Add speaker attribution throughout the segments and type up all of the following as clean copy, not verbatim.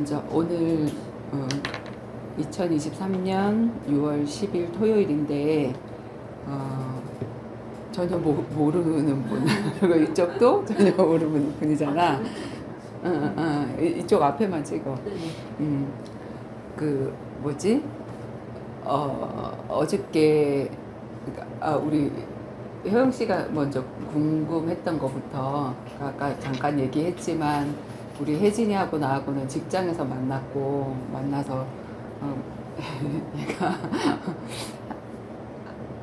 Speaker 1: 먼저 오늘 2023년 6월 10일 토요일인데 전혀 모르는 분 그리고 이쪽도 전혀 모르는 분이잖아. 이쪽 앞에만 찍어. 그 뭐지? 어저께 우리 효영 씨가 먼저 궁금했던 것부터 아까 잠깐 얘기했지만 우리 혜진이하고 나하고는 직장에서 만나서 얘가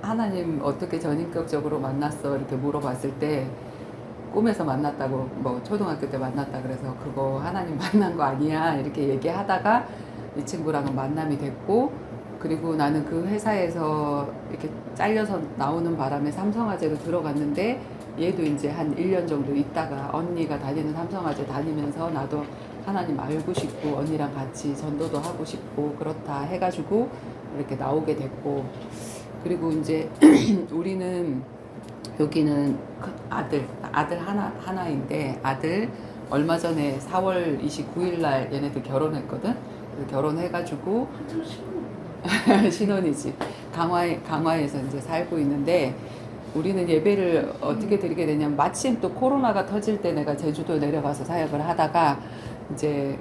Speaker 1: 하나님 어떻게 전인격적으로 만났어 이렇게 물어봤을 때 꿈에서 만났다고, 뭐 초등학교 때 만났다 그래서 그거 하나님 만난 거 아니야 이렇게 얘기하다가 이 친구랑은 만남이 됐고, 그리고 나는 그 회사에서 이렇게 잘려서 나오는 바람에 삼성화재로 들어갔는데 얘도 이제 한 1년 정도 있다가 언니가 다니는 삼성화재 다니면서 나도 하나님 알고 싶고 언니랑 같이 전도도 하고 싶고 그렇다 해가지고 이렇게 나오게 됐고, 그리고 이제 우리는 여기는 아들 하나인데 아들 얼마 전에 4월 29일 날 얘네들 결혼했거든. 결혼해가지고 신혼이지. 강화에서 이제 살고 있는데 우리는 예배를 어떻게 드리게 되냐면 마침 또 코로나가 터질 때 내가 제주도 내려가서 사역을 하다가 이제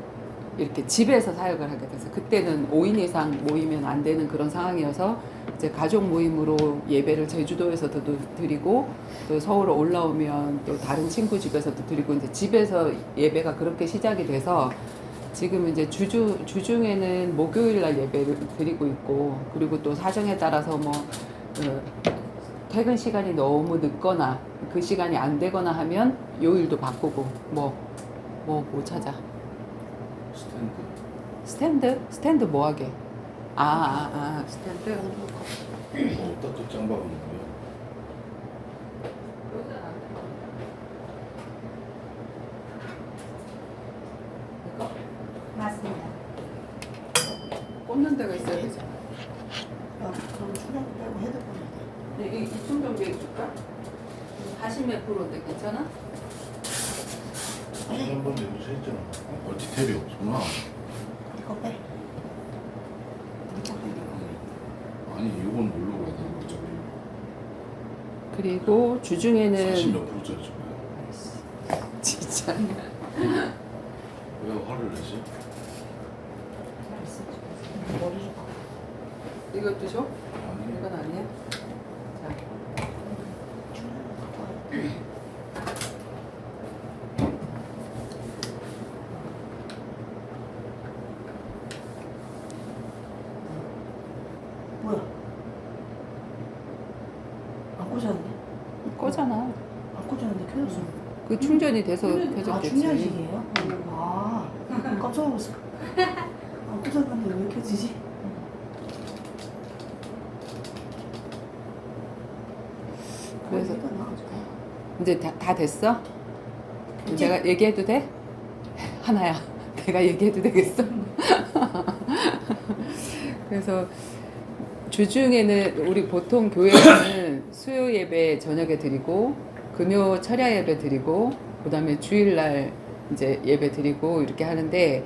Speaker 1: 이렇게 집에서 사역을 하게 돼서 그때는 5인 이상 모이면 안 되는 그런 상황이어서 이제 가족 모임으로 예배를 제주도에서도 드리고 또 서울 올라오면 또 다른 친구 집에서도 드리고 이제 집에서 예배가 그렇게 시작이 돼서 지금 이제 주중에는 목요일 날 예배를 드리고 있고, 그리고 또 사정에 따라서 뭐 퇴근 시간이 너무 늦거나 그 시간이 안 되거나 하면 요일도 바꾸고 뭐 찾아. 스탠드 뭐 하게? 스탠드.
Speaker 2: 어디다 짱 박은 거예요?
Speaker 1: 이거
Speaker 3: 맞습니다.
Speaker 1: 꽂는 데가 있어야 되잖아.
Speaker 3: 그럼 충전 빼고 헤드폰을 돼.
Speaker 1: 이 충전기 해줄까? 40매프로인데 괜찮아?
Speaker 2: 한번 내고서 했잖아. 디테일이 없구나.
Speaker 3: 이거 빼. 이거 빼.
Speaker 2: 아니 이건 뭘로 가야 되는 거죠?
Speaker 1: 그리고 주중에는
Speaker 2: 40몇 프로짜리 줘요.
Speaker 1: 진짜
Speaker 2: 왜 화를 내지?
Speaker 3: 머리 좀 봐.
Speaker 1: 이것도 줘?
Speaker 2: 아니.
Speaker 1: 이건 아니야? 자,
Speaker 3: 충전을 갖고 와요. 뭐야? 안 꽂았네?
Speaker 1: 꺼잖아.
Speaker 3: 안 꽂았는데 켜졌어.
Speaker 1: 그 충전이 돼서
Speaker 3: 아,
Speaker 1: 켜졌겠지.
Speaker 3: 충전식이에요? 깜짝 놀랐어. 안 꽂았는데 왜 켜지지?
Speaker 1: 그래서
Speaker 3: 이거 나와가지고.
Speaker 1: 이제 다 됐어? 내가 얘기해도 돼? 하나야. 내가 얘기해도 되겠어? 그래서 주중에는 우리 보통 교회는 수요 예배 저녁에 드리고 금요 철야 예배 드리고 그다음에 주일날 이제 예배 드리고 이렇게 하는데,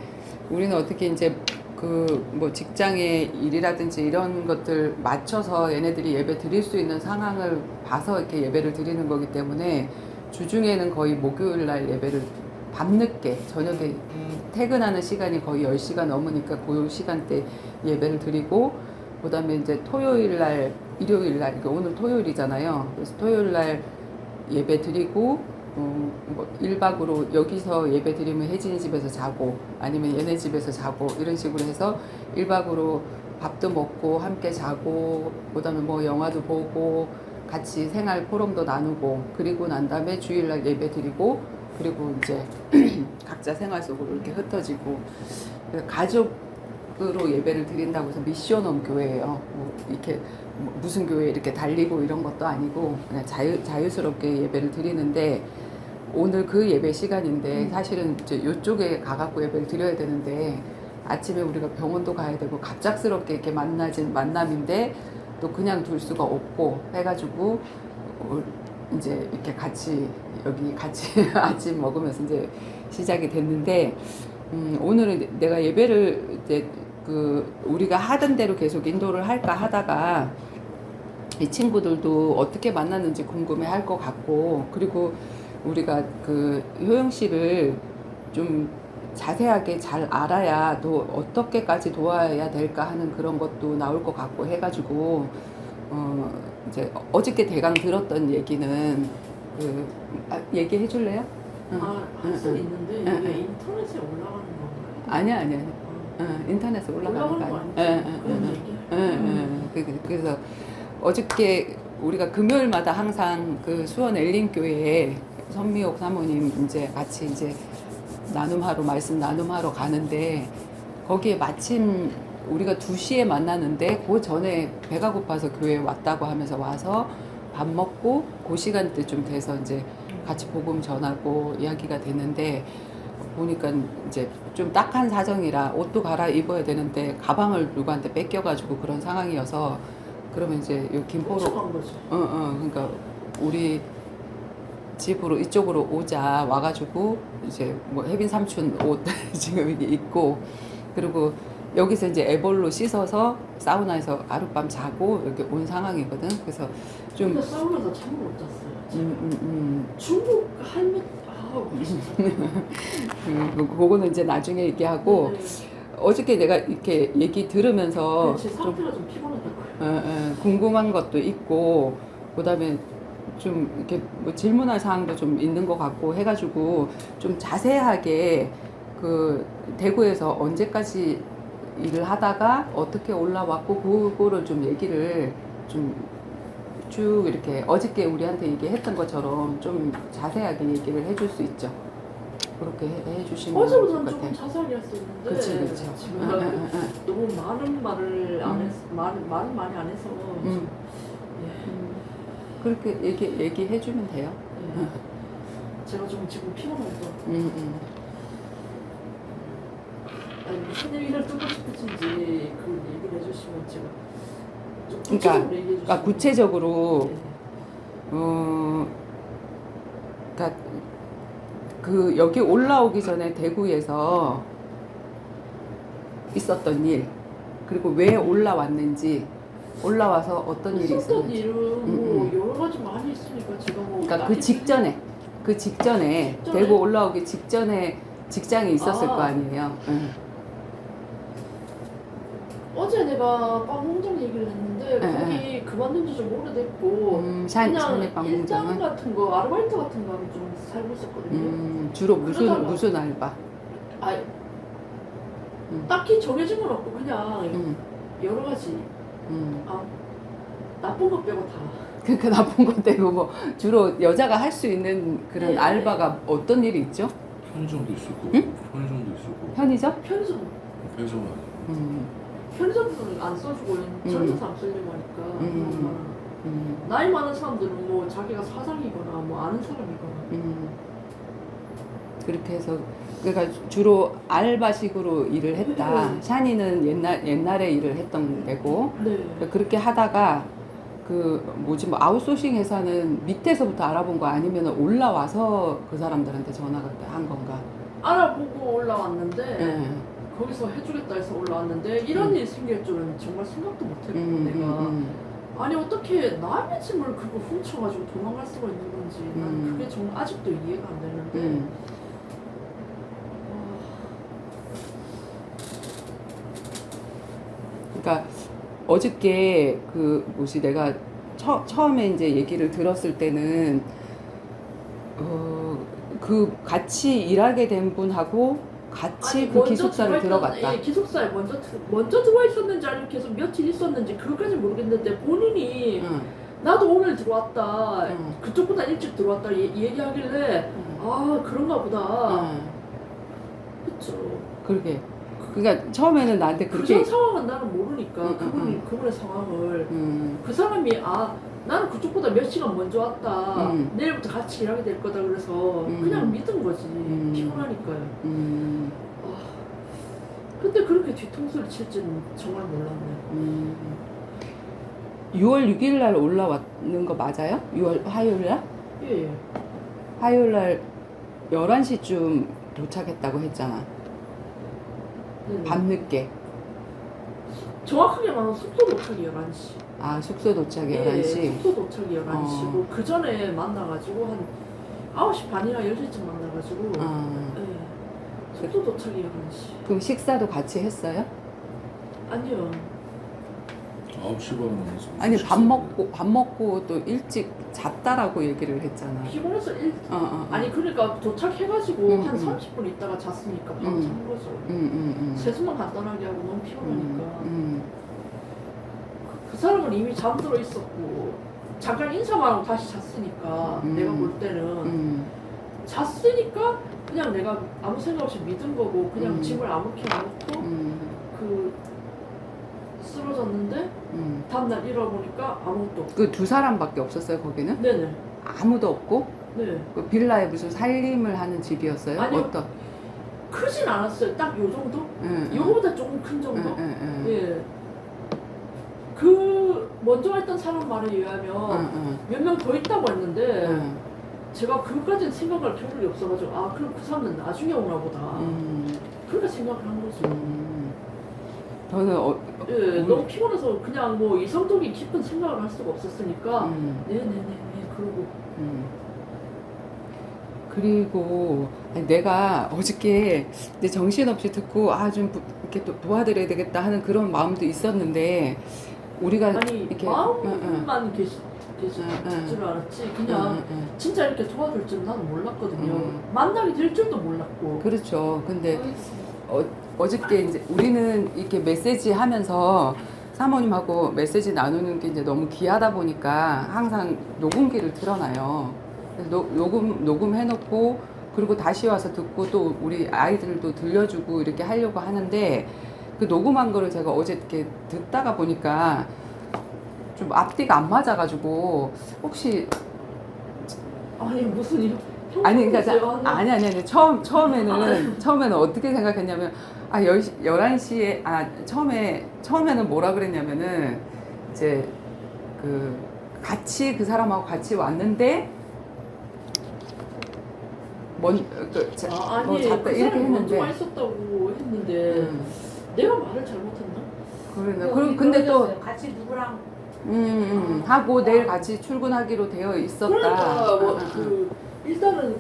Speaker 1: 우리는 어떻게 이제 그 뭐 직장의 일이라든지 이런 것들 맞춰서 얘네들이 예배 드릴 수 있는 상황을 봐서 이렇게 예배를 드리는 거기 때문에 주중에는 거의 목요일날 예배를 밤늦게 저녁에 퇴근하는 시간이 거의 10시가 넘으니까 그 시간대 예배를 드리고, 그 다음에 이제 토요일날 일요일날, 그러니까 오늘 토요일이잖아요. 그래서 토요일날 예배 드리고 뭐 1박으로 여기서 예배 드리면 혜진이 집에서 자고 아니면 얘네 집에서 자고 이런 식으로 해서 1박으로 밥도 먹고 함께 자고 그다음에 뭐 영화도 보고 같이 생활 포럼도 나누고, 그리고 난 다음에 주일날 예배 드리고, 그리고 이제 각자 생활 속으로 이렇게 흩어지고, 가족으로 예배를 드린다고 해서 미션홈 교회예요. 뭐 이렇게 무슨 교회 이렇게 달리고 이런 것도 아니고 그냥 자유스럽게 예배를 드리는데, 오늘 그 예배 시간인데 사실은 이제 이쪽에 가갖고 예배를 드려야 되는데 아침에 우리가 병원도 가야 되고 갑작스럽게 이렇게 만남인데 또 그냥 둘 수가 없고 해가지고 이제 이렇게 같이 여기 같이 아침 먹으면서 이제 시작이 됐는데, 오늘은 내가 예배를 이제 우리가 하던 대로 계속 인도를 할까 하다가 이 친구들도 어떻게 만났는지 궁금해 할 것 같고, 그리고 우리가 효영 씨를 좀 자세하게 잘 알아야 또 어떻게까지 도와야 될까 하는 그런 것도 나올 것 같고 해가지고, 이제 어저께 대강 들었던 얘기는 얘기해 줄래요?
Speaker 4: 할 수 있는데 이게 인터넷에 올라가는 건가요?
Speaker 1: 아니야. 인터넷에 올라가는 거
Speaker 4: 올라가는 거
Speaker 1: 아니야.
Speaker 4: 아니지? 그런 얘기.
Speaker 1: 그래서 어저께 우리가 금요일마다 항상 수원 엘린교회에 선미옥 사모님 이제 같이 이제 말씀 나눔하러 가는데, 거기에 마침 우리가 2시에 만나는데 그 전에 배가 고파서 교회에 왔다고 하면서 와서 밥 먹고 그 시간대 좀 돼서 이제 같이 복음 전하고 이야기가 되는데, 보니까 이제 좀 딱한 사정이라 옷도 갈아입어야 되는데 가방을 누구한테 뺏겨가지고 그런 상황이어서, 그러면 이제 요 김포로
Speaker 4: 훔쳐간 거지.
Speaker 1: 그러니까 우리 집으로 이쪽으로 오자 와가지고 이제 뭐 혜빈 삼촌 옷 지금 이게 입고, 그리고 여기서 이제 애벌로 씻어서 사우나에서 하룻밤 자고 이렇게 온 상황이거든. 그래서 좀
Speaker 4: 근데 사우나에서 잠을 못 잤어요. 중국 할매
Speaker 1: 그거는 이제 나중에 얘기하고, 어저께 내가 이렇게 얘기 들으면서
Speaker 4: 제
Speaker 1: 좀
Speaker 4: 상태가 좀 피곤하더라고요.
Speaker 1: 궁금한 것도 있고, 그다음에 좀 이렇게 뭐 질문할 사항도 좀 있는 것 같고 해가지고 좀 자세하게 대구에서 언제까지 일을 하다가 어떻게 올라왔고 그거를 좀 얘기를 좀 쭉 이렇게 어저께 우리한테 얘기했던 것처럼 좀 자세하게 얘기를 해줄 수 있죠. 그렇게 해주시면 좋을
Speaker 4: 어제보다는
Speaker 1: 것
Speaker 4: 조금
Speaker 1: 같아요.
Speaker 4: 자세하게 할 수 있는데
Speaker 1: 그치.
Speaker 4: 지금 너무 많은 말을 안 해서 말을 많이 안 해서 좀, 예.
Speaker 1: 그렇게 얘기해주면 돼요.
Speaker 4: 예. 제가 좀 지금 피곤해서 아니 무슨 얘기를 듣고 싶으신지 그 얘기를 해주시면 제가 좀 구체적으로 얘기해 주시면
Speaker 1: 구체적으로
Speaker 4: 예.
Speaker 1: 그러니까 여기 올라오기 전에 대구에서 있었던 일, 그리고 왜 올라왔는지, 올라와서 어떤 일이
Speaker 4: 있었던
Speaker 1: 있었는지.
Speaker 4: 일은 뭐 여러 가지 많이 있으니까 제가 뭐
Speaker 1: 그러니까 그 직전에 대구 올라오기 직전에 직장이 있었을 거 아니에요.
Speaker 4: 어제 내가 빵 공장 얘기를 했는데 거기 그만둔 지 좀 오래됐고 그냥
Speaker 1: 샤니빵
Speaker 4: 일장
Speaker 1: 공장은
Speaker 4: 같은 거 아르바이트 같은 거 좀 살고 있었거든요.
Speaker 1: 주로
Speaker 4: 그러다가-
Speaker 1: 무슨 알바?
Speaker 4: 아 딱히 정해진 건 없고 그냥 여러 가지 나쁜 거 빼고 다.
Speaker 1: 그러니까 나쁜 것 때고 뭐 주로 여자가 할 수 있는 그런
Speaker 4: 네.
Speaker 1: 알바가 어떤 일이 있죠?
Speaker 2: 편의점도 있을 거고,
Speaker 1: 응?
Speaker 2: 편의점도 있을 거고,
Speaker 1: 편의점?
Speaker 4: 편의점
Speaker 2: 편의점은
Speaker 4: 편의점은 안 써주고 젊어서 안 쓰려고 하니까 나이 많은 사람들은 뭐 자기가 사장이거나 뭐 아는 사람이거나
Speaker 1: 그렇게 해서 그러니까 주로 알바식으로 일을 했다.
Speaker 4: 네.
Speaker 1: 샤니는 옛날에 일을 했던 데고,
Speaker 4: 네.
Speaker 1: 그렇게 하다가 뭐 아웃소싱 회사는 밑에서부터 알아본 거 아니면 올라와서 그 사람들한테 전화가 한 건가?
Speaker 4: 알아보고 올라왔는데
Speaker 1: 예.
Speaker 4: 거기서 해주겠다 해서 올라왔는데 이런 일이 생길 줄은 정말 생각도 못했고 내가 아니 어떻게 남의 짐을 그거 훔쳐가지고 도망갈 수가 있는 건지 난 그게 정말 아직도 이해가 안 되는데
Speaker 1: 그러니까 어저께 내가 처음에 이제 얘기를 들었을 때는 같이 일하게 된 분하고 같이
Speaker 4: 아니,
Speaker 1: 그
Speaker 4: 먼저
Speaker 1: 기숙사를
Speaker 4: 들어왔던-
Speaker 1: 들어갔다.
Speaker 4: 예, 기숙사에 먼저 들어와 있었는지 아니면 계속 며칠 있었는지 그것까지 모르겠는데 본인이 나도 오늘 들어왔다 그쪽보다 일찍 들어왔다 얘기하길래 아 그런가 보다 그쵸.
Speaker 1: 그러게. 그러니까 처음에는 나한테 그렇게
Speaker 4: 그전 상황은 나는 모르니까 그분의 상황을 그 사람이 나는 그쪽보다 몇 시간 먼저 왔다 내일부터 같이 일하게 될 거다 그래서 그냥 믿은 거지 피곤하니까요. 근데 그렇게 뒤통수를 칠지는 정말 몰랐네.
Speaker 1: 6월 6일 날 올라왔는 거 맞아요? 6월 화요일 날?
Speaker 4: 예.
Speaker 1: 화요일 날 11시쯤 도착했다고 했잖아. 밤늦게.
Speaker 4: 정확하게 말하면 숙소 도착이 11시.
Speaker 1: 아, 숙소 도착이
Speaker 4: 예,
Speaker 1: 11시.
Speaker 4: 숙소 도착이 11시고 그 전에 만나가지고 한 9시 반이나 10시쯤 만나가지고 예, 숙소 도착이 11시.
Speaker 1: 그럼 식사도 같이 했어요?
Speaker 4: 아니요.
Speaker 2: 9시 반에 만나서
Speaker 1: 아니, 밥 먹고 또 일찍 잤다라고 얘기를 했잖아.
Speaker 4: 피곤해서
Speaker 1: 어.
Speaker 4: 아니 그러니까 도착해가지고
Speaker 1: 음,
Speaker 4: 한
Speaker 1: 음.
Speaker 4: 30분 있다가 잤으니까 바로 잔 거죠. 세수만 간단하게 하고 너무 피곤하니까 그 사람은 이미 잠들어 있었고 잠깐 인사만 하고 다시 잤으니까 내가 볼 때는 잤으니까 그냥 내가 아무 생각 없이 믿은 거고 그냥 짐을 아무렇게 안 놓고 그 쓰러졌는데 다음날 일어보니까 아무것도 없고
Speaker 1: 그 두 사람밖에 없었어요, 거기는?
Speaker 4: 네네
Speaker 1: 아무도 없고?
Speaker 4: 네
Speaker 1: 그 빌라에 무슨 살림을 하는 집이었어요?
Speaker 4: 아니요.
Speaker 1: 어떤?
Speaker 4: 크진 않았어요 딱 요 정도?
Speaker 1: 응,
Speaker 4: 요거보다 조금 큰 정도?
Speaker 1: 응.
Speaker 4: 예. 그 먼저 했던 사람 말에 의하면 몇 명 더 있다고 했는데 제가 그것까지는 생각할 겨를이 없어가지고 아 그럼 그 사람은 나중에 오나 보다 그렇게 생각을 한 거죠.
Speaker 1: 저는
Speaker 4: 예, 너무 피곤해서 그냥 뭐 이성적인 깊은 생각을 할 수가 없었으니까 네네네 그러고
Speaker 1: 그리고 아니, 내가 어저께 이제 정신없이 듣고 좀 이렇게 또 도와드려야 되겠다 하는 그런 마음도 있었는데 우리가
Speaker 4: 아니
Speaker 1: 이렇게
Speaker 4: 마음만 계실 줄 알았지 그냥 진짜 이렇게 도와줄 줄은 나는 몰랐거든요. 만나게 될 줄도 몰랐고.
Speaker 1: 그렇죠. 근데 어저께 이제 우리는 이렇게 메시지 하면서 사모님하고 메시지 나누는 게 이제 너무 귀하다 보니까 항상 녹음기를 틀어놔요. 그래서 녹음해놓고 그리고 다시 와서 듣고 또 우리 아이들도 들려주고 이렇게 하려고 하는데 그 녹음한 거를 제가 어제 이렇게 듣다가 보니까 좀 앞뒤가 안 맞아가지고 혹시
Speaker 4: 아니 무슨 일?
Speaker 1: 아니 그러니까 아니 처음에는 어떻게 생각했냐면 11시에 처음에는 뭐라 그랬냐면은 이제 그 같이 그 사람하고 같이 왔는데
Speaker 4: 아니
Speaker 1: 잤다
Speaker 4: 그
Speaker 1: 이렇게
Speaker 4: 사람이 먼저
Speaker 1: 했는데
Speaker 4: 와 있었다고 했는데 내가 말을 잘못했나?
Speaker 1: 그럼 근데 또
Speaker 3: 같이 누구랑
Speaker 1: 하고 내일 같이 출근하기로 되어 있었다.
Speaker 4: 그러니까 그 일단은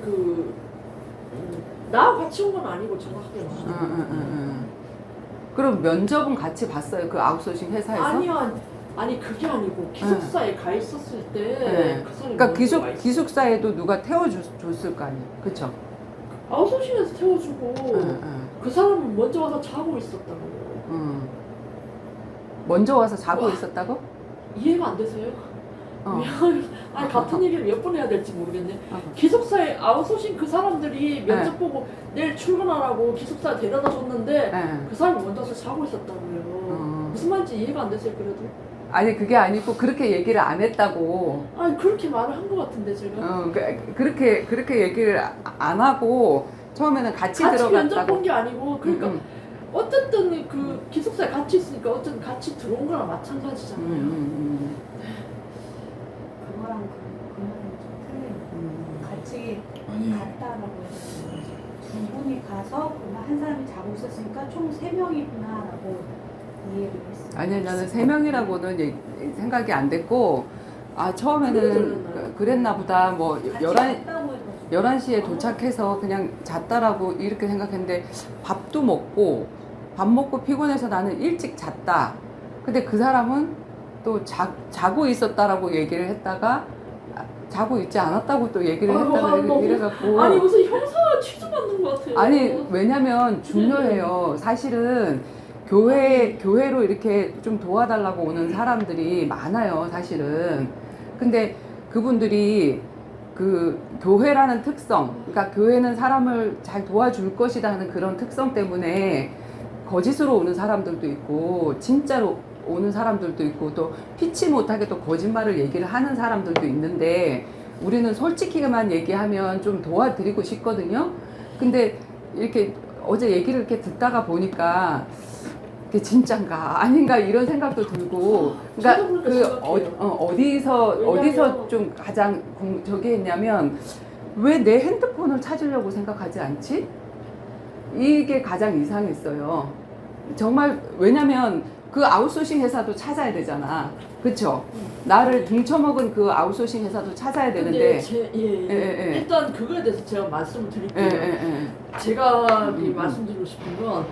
Speaker 4: 나하고 같이 온 건 아니고 정확하게 말하면
Speaker 1: 그럼 면접은 같이 봤어요? 그 아웃소싱 회사에서?
Speaker 4: 아니 그게 아니고 기숙사에 가 있었을 때 그 사람이
Speaker 1: 그러니까 기숙사에도 누가 태워줬을 거 아니에요, 그쵸?
Speaker 4: 아웃소싱에서 태워주고 그 사람은 먼저 와서 자고 있었다고요.
Speaker 1: 먼저 와서 자고 있었다고?
Speaker 4: 이해가 안 되세요? 아니 같은 얘기를 몇 번 해야 될지 모르겠네. 기숙사에 아웃소싱 그 사람들이 면접 보고 내일 출근하라고 기숙사에 데려다 줬는데 그 사람이 먼저 와서 자고 있었다고요. 무슨 말인지 이해가 안 되세요 그래도?
Speaker 1: 아니 그게 아니고 그렇게 얘기를 안 했다고.
Speaker 4: 아니 그렇게 말을 한 것 같은데 제가.
Speaker 1: 그렇게 얘기를 안 하고 처음에는 같이
Speaker 4: 면접
Speaker 1: 들어갔다고.
Speaker 4: 본 게 아니고 그러니까 어쨌든 그 기숙사에 같이 있으니까 어쨌든 같이 들어온 거랑 마찬가지잖아요.
Speaker 3: 그거랑 그 말은 좀 틀려요. 같이 갔다라고 해서 두 분이 가서 한 사람이 자고 있었으니까 총 3명이구나라고 이해를 했어요.
Speaker 1: 아니 나는 3명이라고는 생각이 안 됐고 처음에는 그랬나 보다 뭐 11시에 도착해서 그냥 잤다라고 이렇게 생각했는데 밥도 먹고 밥 먹고 피곤해서 나는 일찍 잤다. 근데 그 사람은 또 자고 있었다라고 얘기를 했다가 자고 있지 않았다고 또 얘기를 했다가 이래갖고
Speaker 4: 아니 무슨 형사 취조받는 것 같아요.
Speaker 1: 아니 왜냐면 중요해요. 사실은 교회로 이렇게 좀 도와달라고 오는 사람들이 많아요, 사실은. 근데 그분들이 그 교회라는 특성, 그러니까 교회는 사람을 잘 도와줄 것이다 하는 그런 특성 때문에 거짓으로 오는 사람들도 있고, 진짜로 오는 사람들도 있고, 또 피치 못하게 또 거짓말을 얘기를 하는 사람들도 있는데, 우리는 솔직히만 얘기하면 좀 도와드리고 싶거든요. 근데 이렇게 어제 얘기를 이렇게 듣다가 보니까 그게 진짠가 아닌가 이런 생각도 들고, 그러니까 어디서 좀 가장 저기 했냐면, 왜 내 핸드폰을 찾으려고 생각하지 않지? 이게 가장 이상했어요. 정말 왜냐면 그 아웃소싱 회사도 찾아야 되잖아. 그쵸? 나를 등쳐먹은 그 아웃소싱 회사도 찾아야 되는데.
Speaker 4: 근데 일단 그거에 대해서 제가 말씀을 드릴게요. 제가 말씀드리고 싶은 건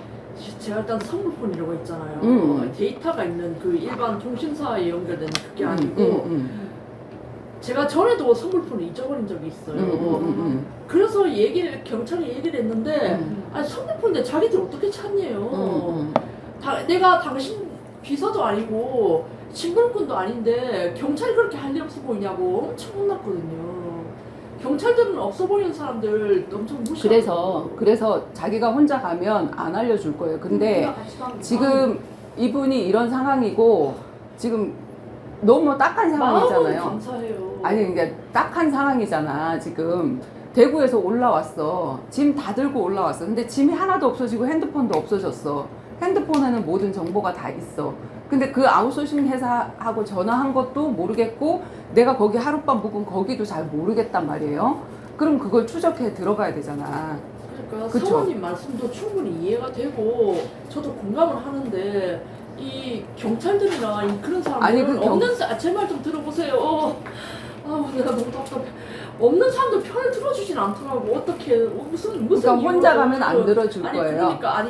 Speaker 4: 제가 일단 선물폰이라고 했잖아요. 데이터가 있는 그 일반 통신사에 연결된 그게 아니고 제가 전에도 선물폰을 잊어버린 적이 있어요. 그래서 경찰이 얘기를 했는데 아니 선물폰인데 자기들 어떻게 찾냐요. 내가 당신 비서도 아니고 신분권도 아닌데 경찰이 그렇게 할 일 없어 보이냐고 엄청 혼났거든요. 경찰들은 없어 보이는 사람들 엄청 무시하고.
Speaker 1: 그래서 자기가 혼자 가면 안 알려줄 거예요. 근데 지금 이분이 이런 상황이고 지금 너무 딱한
Speaker 4: 마음은
Speaker 1: 상황이잖아요.
Speaker 4: 감사해요.
Speaker 1: 아니 그러니까 딱한 상황이잖아. 지금 대구에서 올라왔어. 짐 다 들고 올라왔어. 근데 짐이 하나도 없어지고 핸드폰도 없어졌어. 핸드폰에는 모든 정보가 다 있어. 근데 그 아웃소싱 회사하고 전화한 것도 모르겠고 내가 거기 하룻밤 묵은 거기도 잘 모르겠단 말이에요. 그럼 그걸 추적해 들어가야 되잖아.
Speaker 4: 그러니까
Speaker 1: 그쵸?
Speaker 4: 사모님 말씀도 충분히 이해가 되고 저도 공감을 하는데 이 경찰들이나 그런 사람들
Speaker 1: 아니, 그
Speaker 4: 없는 제 말 좀 들어보세요. 내가 너무 답답해. 없는 사람들 편을 들어주진 않더라고. 어떻게 무슨
Speaker 1: 그러니까 혼자
Speaker 4: 이유로.
Speaker 1: 가면 안 들어줄
Speaker 4: 아니,
Speaker 1: 거예요.
Speaker 4: 그러니까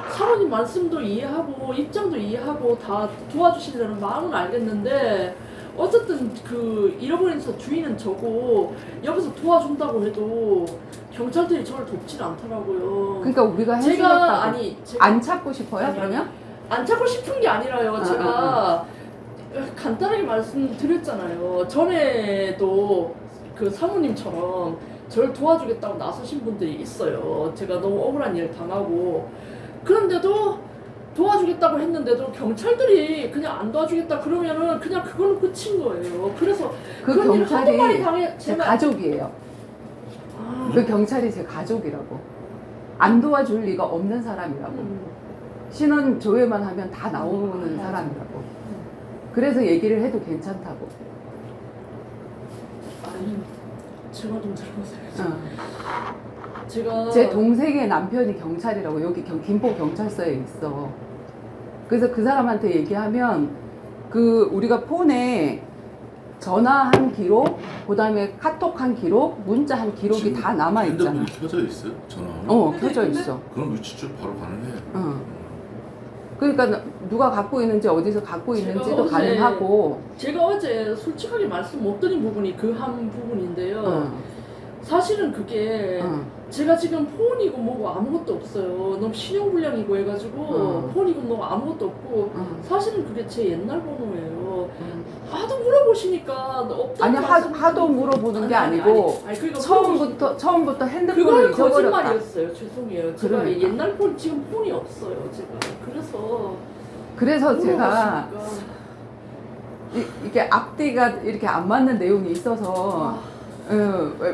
Speaker 4: 사모님 말씀도 이해하고 입장도 이해하고 다 도와주시려는 마음은 알겠는데 어쨌든 그 잃어버린 차 주인은 저고 옆에서 도와준다고 해도 경찰들이 저를 돕진 않더라고요.
Speaker 1: 그러니까 우리가
Speaker 4: 제가
Speaker 1: 해주겠다고 안 찾고 싶어요?
Speaker 4: 아니,
Speaker 1: 그러면?
Speaker 4: 안 찾고 싶은 게 아니라요. 제가 간단하게 말씀드렸잖아요. 전에도 그 사모님처럼 저를 도와주겠다고 나서신 분들이 있어요. 제가 너무 억울한 일 당하고 그런데도 도와주겠다고 했는데도 경찰들이 그냥 안 도와주겠다 그러면은 그냥 그거는 끝인 거예요. 그래서
Speaker 1: 그
Speaker 4: 그런 일 한두 마리
Speaker 1: 경찰이 제
Speaker 4: 제가
Speaker 1: 가족이에요. 그 경찰이 제 가족이라고. 안 도와줄 리가 없는 사람이라고. 신원 조회만 하면 다 나오는 사람이라고. 그래서 얘기를 해도 괜찮다고.
Speaker 4: 아니 제가 좀 들어보세요. 제가
Speaker 1: 제 동생의 남편이 경찰이라고 여기 김포 경찰서에 있어. 그래서 그 사람한테 얘기하면 그 우리가 폰에 전화한 기록, 그다음에 카톡한 기록, 문자한 기록이 다 남아 있잖아.
Speaker 2: 핸드폰이 켜져 있어요? 전화하면?
Speaker 1: 켜져 있어.
Speaker 2: 그럼 위치추적 바로 가능해요.
Speaker 1: 그러니까 누가 갖고 있는지 어디서 갖고 있는지도
Speaker 4: 어제
Speaker 1: 가능하고.
Speaker 4: 제가 어제 솔직하게 말씀 못 드린 부분이 그 한 부분인데요. 사실은 그게 제가 지금 폰이고 뭐고 아무것도 없어요. 너무 신용불량이고 해가지고 폰이고 뭐고 아무것도 없고 사실은 그게 제 옛날 번호예요. 하도 물어보시니까 없다고
Speaker 1: 아니 하도 물어보는 게 아니고
Speaker 4: 그러니까
Speaker 1: 처음부터 핸드폰을
Speaker 4: 그건
Speaker 1: 잊어버렸다.
Speaker 4: 거짓말이었어요. 죄송해요. 제가
Speaker 1: 그러니까.
Speaker 4: 옛날 폰 지금 폰이 없어요. 제가
Speaker 1: 그래서 제가
Speaker 4: 물어보시니까.
Speaker 1: 이게 앞뒤가 이렇게 안 맞는 내용이 있어서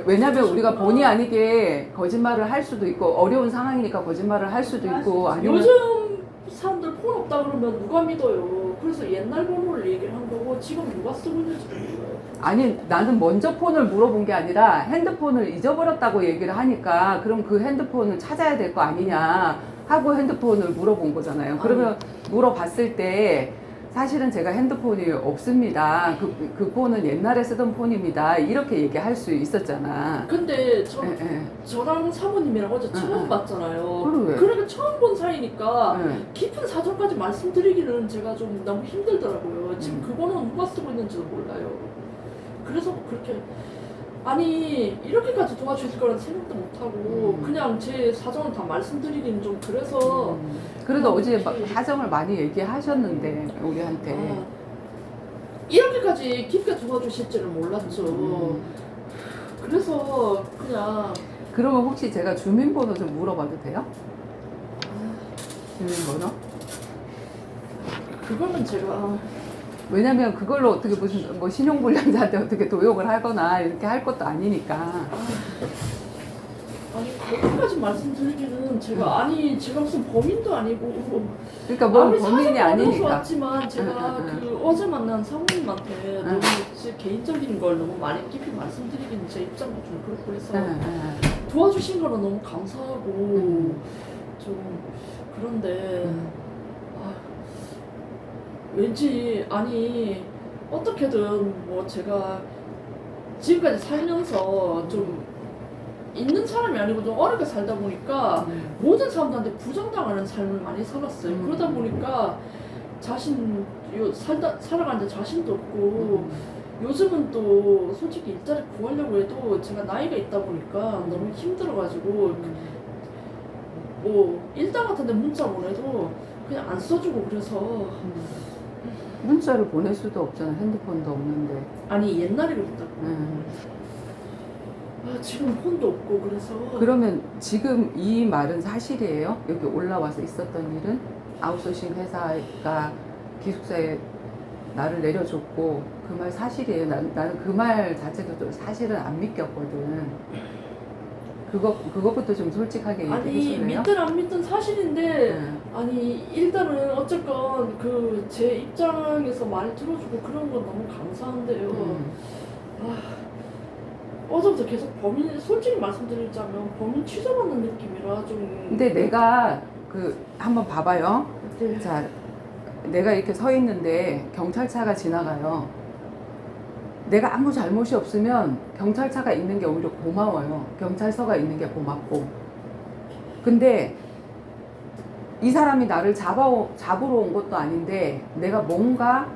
Speaker 1: 왜냐면 우리가 본의 아니게 거짓말을 할 수도 있고 어려운 상황이니까 거짓말을 할 수도 있고 아니면
Speaker 4: 요즘 사람들 폰 없다 그러면 누가 믿어요. 그래서 옛날 번호를 얘기를 한 거고 지금 누가 쓰고 있는지 몰라요.
Speaker 1: 아니 나는 먼저 폰을 물어본 게 아니라 핸드폰을 잊어버렸다고 얘기를 하니까 그럼 그 핸드폰을 찾아야 될 거 아니냐 하고 핸드폰을 물어본 거잖아요. 그러면 물어봤을 때 사실은 제가 핸드폰이 없습니다. 그 폰은 옛날에 쓰던 폰입니다. 이렇게 얘기할 수 있었잖아.
Speaker 4: 근데
Speaker 1: 예.
Speaker 4: 저랑 사모님이랑 어제 처음 봤잖아요.
Speaker 1: 그러게.
Speaker 4: 그러니까 처음 본 사이니까 깊은 사정까지 말씀드리기는 제가 좀 너무 힘들더라고요. 지금 그 번호는 누가 쓰고 있는지도 몰라요. 그래서 그렇게 아니 이렇게까지 도와주실 거란 생각도 못하고 그냥 제 사정을 다 말씀드리기는 좀 그래서
Speaker 1: 그래도 어제 막 사정을 많이 얘기하셨는데 우리한테
Speaker 4: 이렇게까지 깊게 도와주실 줄은 몰랐죠. 그래서 그냥
Speaker 1: 그러면 혹시 제가 주민번호 좀 물어봐도 돼요? 주민번호?
Speaker 4: 그거는 제가
Speaker 1: 왜냐면 그걸로 어떻게 무슨 뭐 신용불량자한테 어떻게 도용을 하거나 이렇게 할 것도 아니니까.
Speaker 4: 아니 그렇게까지 말씀드리기는 제가 제가 무슨 범인도 아니고
Speaker 1: 그러니까 뭐
Speaker 4: 아무리
Speaker 1: 범인이
Speaker 4: 사정을 얻어서
Speaker 1: 아니니까.
Speaker 4: 왔지만 제가 그 어제 만난 사모님한테 너무 제 개인적인 걸 너무 많이 깊이 말씀드리기는 제 입장도 좀 그렇고 해서 도와주신 거는 너무 감사하고 좀 그런데 아, 왠지 아니 어떻게든 뭐 제가 지금까지 살면서 좀 있는 사람이 아니고 좀 어렵게 살다 보니까 모든 사람들한테 부정당하는 삶을 많이 살았어요. 그러다 보니까 살아가는데 자신도 없고 요즘은 또 솔직히 일자리 구하려고 해도 제가 나이가 있다 보니까 너무 힘들어가지고 뭐 일당 같은데 문자 보내도 그냥 안 써주고 그래서
Speaker 1: 문자를 보낼 수도 없잖아. 핸드폰도 없는데.
Speaker 4: 아니 옛날에 그랬다고. 아, 지금 폰도 없고 그래서
Speaker 1: 그러면 지금 이 말은 사실이에요? 여기 올라와서 있었던 일은? 아웃소싱 회사가 기숙사에 나를 내려줬고 그 말 사실이에요. 나는 그 말 자체도 사실은 안 믿겼거든. 그것부터 좀 솔직하게 얘기해
Speaker 4: 아니
Speaker 1: 주실래요?
Speaker 4: 믿든 안 믿든 사실인데 아니 일단은 어쨌건 그 제 입장에서 말 들어주고 그런 건 너무 감사한데요. 어제부터 계속 범인 솔직히 말씀드리자면 범인 취재받는 느낌이라 좀.
Speaker 1: 근데 내가 한번 봐봐요.
Speaker 4: 네.
Speaker 1: 자, 내가 이렇게 서 있는데 경찰차가 지나가요. 내가 아무 잘못이 없으면 경찰차가 있는 게 오히려 고마워요. 경찰서가 있는 게 고맙고. 근데 이 사람이 나를 잡으러 온 것도 아닌데 내가 뭔가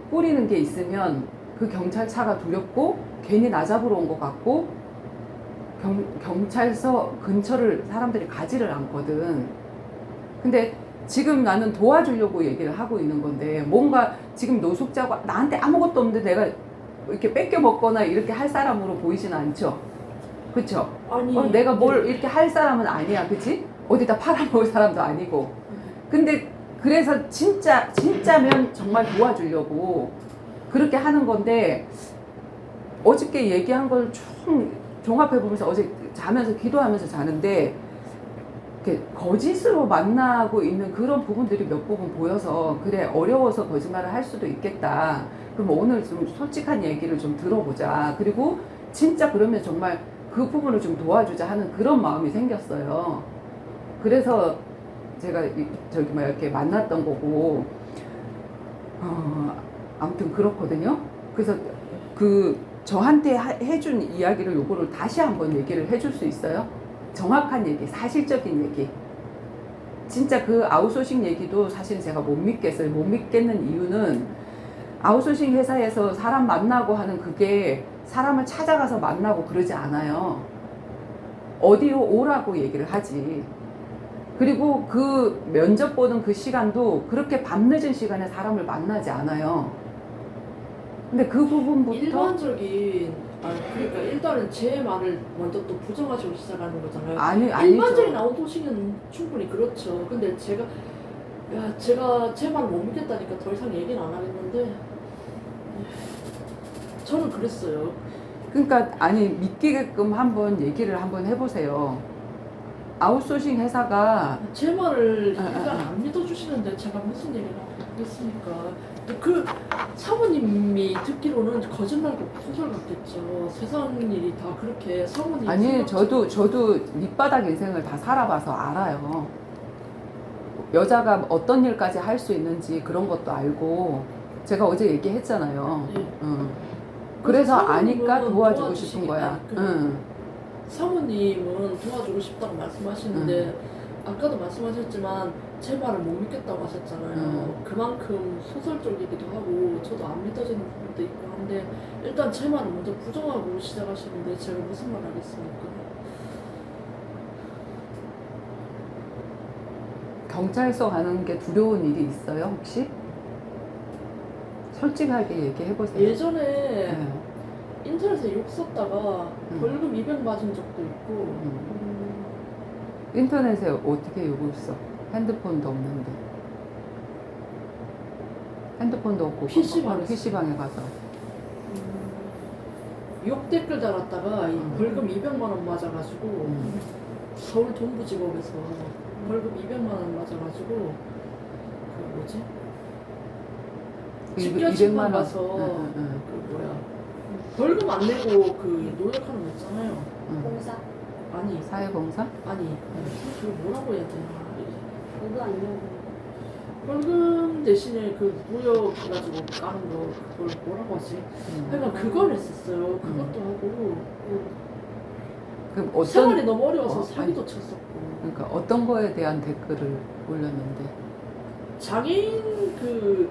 Speaker 1: 뿌리는 게 있으면 그 경찰차가 두렵고 괜히 나 잡으러 온 것 같고 경찰서 근처를 사람들이 가지를 않거든. 근데 지금 나는 도와주려고 얘기를 하고 있는 건데 뭔가 지금 노숙자가 나한테 아무것도 없는데 내가 이렇게 뺏겨 먹거나 이렇게 할 사람으로 보이진 않죠. 그쵸?
Speaker 4: 아니
Speaker 1: 내가 뭘 이렇게 할 사람은 아니야. 그치? 어디다 팔아먹을 사람도 아니고. 근데 그래서 진짜면 정말 도와주려고 그렇게 하는 건데 어저께 얘기한 걸 좀 종합해보면서 어제 자면서 기도하면서 자는데 이렇게 거짓으로 만나고 있는 그런 부분들이 몇 부분 보여서 그래 어려워서 거짓말을 할 수도 있겠다. 그럼 오늘 좀 솔직한 얘기를 좀 들어보자. 그리고 진짜 그러면 정말 그 부분을 좀 도와주자 하는 그런 마음이 생겼어요. 그래서 제가 이렇게 만났던 거고 아무튼 그렇거든요. 그래서 저한테 해준 이야기를 요거를 다시 한번 얘기를 해줄 수 있어요? 정확한 얘기, 사실적인 얘기. 진짜 그 아웃소싱 얘기도 사실 제가 못 믿겠어요. 못 믿겠는 이유는 아웃소싱 회사에서 사람 만나고 하는 그게 사람을 찾아가서 만나고 그러지 않아요. 어디로 오라고 얘기를 하지. 그리고 그 면접 보는 그 시간도 그렇게 밤늦은 시간에 사람을 만나지 않아요. 근데 그 부분부터
Speaker 4: 일반적인 그러니까 일단은 제 말을 먼저 또 부정하시고 시작하는 거잖아요.
Speaker 1: 아니죠.
Speaker 4: 일반적인 아웃소싱은 충분히 그렇죠. 근데 제가 제 말을 못 믿겠다니까 더 이상 얘기는 안 하겠는데 저는 그랬어요.
Speaker 1: 그러니까 믿기게끔 한번 얘기를 한번 해보세요. 아웃소싱 회사가
Speaker 4: 제 말을 일단 안 믿어주시는데 제가 무슨 얘기를 하겠습니까? 그 사모님이 듣기로는 거짓말 소설 같겠죠. 세상 일이 다 그렇게 사모님.
Speaker 1: 아니 저도 밑바닥 인생을 다 살아봐서 알아요. 여자가 어떤 일까지 할 수 있는지 그런 것도 알고 제가 어제 얘기했잖아요.
Speaker 4: 네.
Speaker 1: 그래서
Speaker 4: 사모님은
Speaker 1: 아니까 도와주고 싶은 거야.
Speaker 4: 사모님은 도와주고 싶다고 말씀하시는데 아까도 말씀하셨지만 제 말을 못 믿겠다고 하셨잖아요. 그만큼 소설적이기도 하고 저도 안 믿어지는 부분도 있고 한데 일단 제 말을 먼저 부정하고 시작하시는데 제가 무슨 말 하겠습니까?
Speaker 1: 경찰서 가는 게 두려운 일이 있어요 혹시? 솔직하게 얘기해보세요.
Speaker 4: 예전에 인터넷에 욕 썼다가 벌금 200 맞은 적도 있고
Speaker 1: 인터넷에 어떻게 욕을 써? 핸드폰도 없는데. 핸드폰도 없고 PC방에 가서
Speaker 4: 욕 댓글 달았다가 벌금 200만 원 맞아가지고 서울 동부지법에서 벌금 200만 원 맞아가지고 그 뭐지? 집결심판 가서 그 뭐야 벌금 안 내고 그 노력하는 거 있잖아요.
Speaker 3: 봉사.
Speaker 4: 아니
Speaker 1: 사회봉사?
Speaker 4: 아니 그걸 뭐라고 해야 되나?
Speaker 3: 벌금 아니면
Speaker 4: 벌금 대신에 그 무역 해가지고 까는 거 그걸 뭐라고 하지? 하여간 그걸 했었어요. 그것도 하고
Speaker 1: 그럼
Speaker 4: 생활이 너무 어려워서
Speaker 1: 어,
Speaker 4: 사기도 쳤었고.
Speaker 1: 그러니까 어떤 거에 대한 댓글을 올렸는데?
Speaker 4: 장애인 그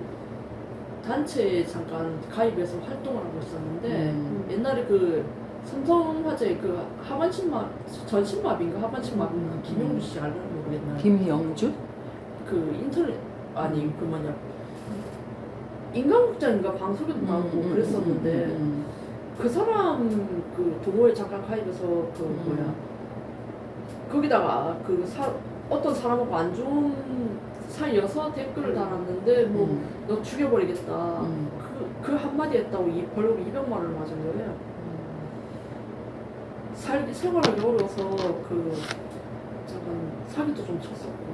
Speaker 4: 단체에 잠깐 가입해서 활동을 하고 있었는데 옛날에 그 삼성화재 그 하반신마 전신마비인가 하반신마비인가 김영주 씨 알려는 모르겠나요?
Speaker 1: 김영주?
Speaker 4: 그 인터넷 아니 그 뭐냐 인간극장인가 방송에도 나오고 그랬었는데 그 사람 그 동호회 잠깐 가입해서 그 뭐야 거기다가 그 어떤 사람하고 안 좋은 사이여서 댓글을 달았는데 뭐 너 죽여버리겠다 그 한마디 했다고 벌금 200만 원을 맞은 거예요. 생활하기 어려워서 그 잠깐 사기도 좀 쳤었고.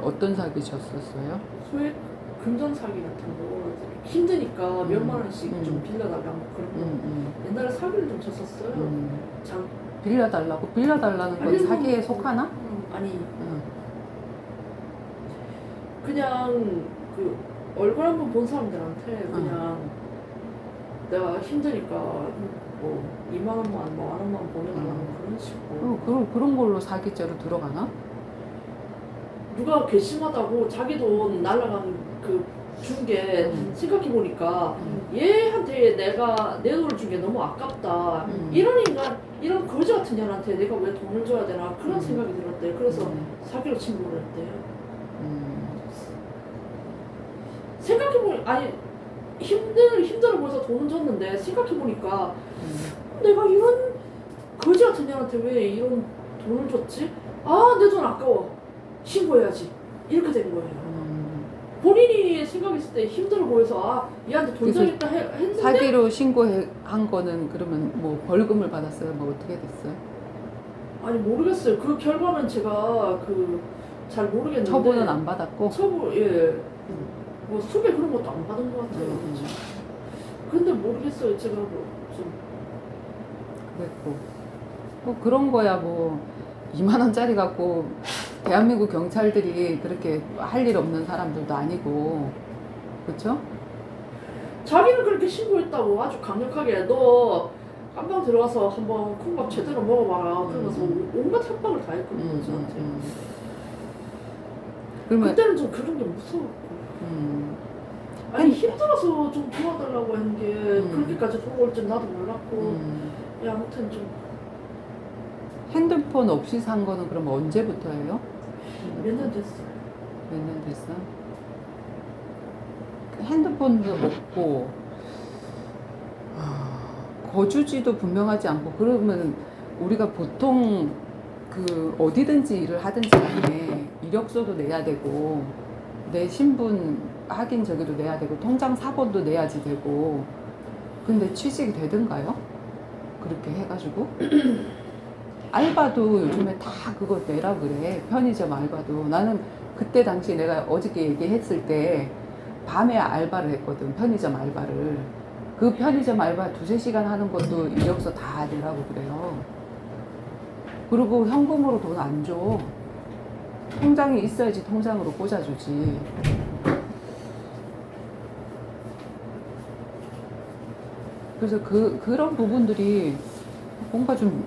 Speaker 1: 어떤 사기 쳤었어요?
Speaker 4: 소액 금전 사기 같은 거 힘드니까 몇만 원씩 좀 빌려달라고 그런 거. 옛날에 사기를 좀 쳤었어요.
Speaker 1: 빌려달라는 건 사기에 속하나?
Speaker 4: 아니 그냥 그 얼굴 한번 본 사람들한테 그냥 내가 힘드니까 뭐 2만 원만 뭐 1만 원만 보내달라는 그런 식으로.
Speaker 1: 그런 걸로 사기죄로 들어가나?
Speaker 4: 누가 괘씸하다고 자기 돈 날라간 그 준 게 생각해 보니까 얘한테 내가 내 돈을 준 게 너무 아깝다. 이런 인간, 이런 거지 같은 년한테 내가 왜 돈을 줘야 되나 그런 생각이 들었대. 그래서 사기로 친구를 했대요. 생각해 보니 아니 힘들어 보여서 돈을 줬는데 생각해 보니까 내가 이런 거지 같은 년한테 왜 이런 돈을 줬지? 아, 내 돈 아까워. 신고해야지. 이렇게 된 거예요. 본인이 생각했을 때 힘들어 보여서 아 얘한테 돈 줘야겠다 했는데
Speaker 1: 사기로 신고한 거는 그러면 뭐 벌금을 받았어요? 뭐 어떻게 됐어요?
Speaker 4: 아니 모르겠어요. 그 결과는 제가 그 잘 모르겠는데
Speaker 1: 처분은 안 받았고?
Speaker 4: 뭐 수배 그런 것도 안 받은 것 같아요. 근데 모르겠어요. 제가 좀
Speaker 1: 그랬고 뭐 그런 거야 뭐 2만 원짜리 갖고 대한민국 경찰들이 그렇게 할 일 없는 사람들도 아니고 그렇죠?
Speaker 4: 자기는 그렇게 신고했다고 아주 강력하게 너 깜방 들어가서 한번 콩밥 제대로 먹어봐라 그러면서 온갖 협박을 다 했거든요 저한테.
Speaker 1: 그러면
Speaker 4: 그때는 좀 그런 게 무서웠고 아니 힘들어서 좀 도와달라고 한 게 그렇게까지 돈 올 줄 나도 몰랐고 야, 아무튼 좀
Speaker 1: 핸드폰 없이 산 거는 그럼 언제부터예요?
Speaker 4: 몇 년 됐어요.
Speaker 1: 몇 년 됐어? 핸드폰도 없고 거주지도 분명하지 않고 그러면 우리가 보통 그 어디든지 일을 하든지 간에 이력서도 내야 되고 내 신분 확인 저기도 내야 되고 통장 사본도 내야지 되고 근데 취직이 되던가요? 그렇게 해가지고 알바도 요즘에 다 그거 내라 그래. 편의점 알바도. 나는 그때 당시 내가 어저께 얘기했을 때 밤에 알바를 했거든. 편의점 알바를. 그 편의점 알바 2-3시간 하는 것도 이력서 다 내라고 그래요. 그리고 현금으로 돈 안 줘. 통장이 있어야지 통장으로 꽂아주지. 그래서 그런 부분들이 뭔가 좀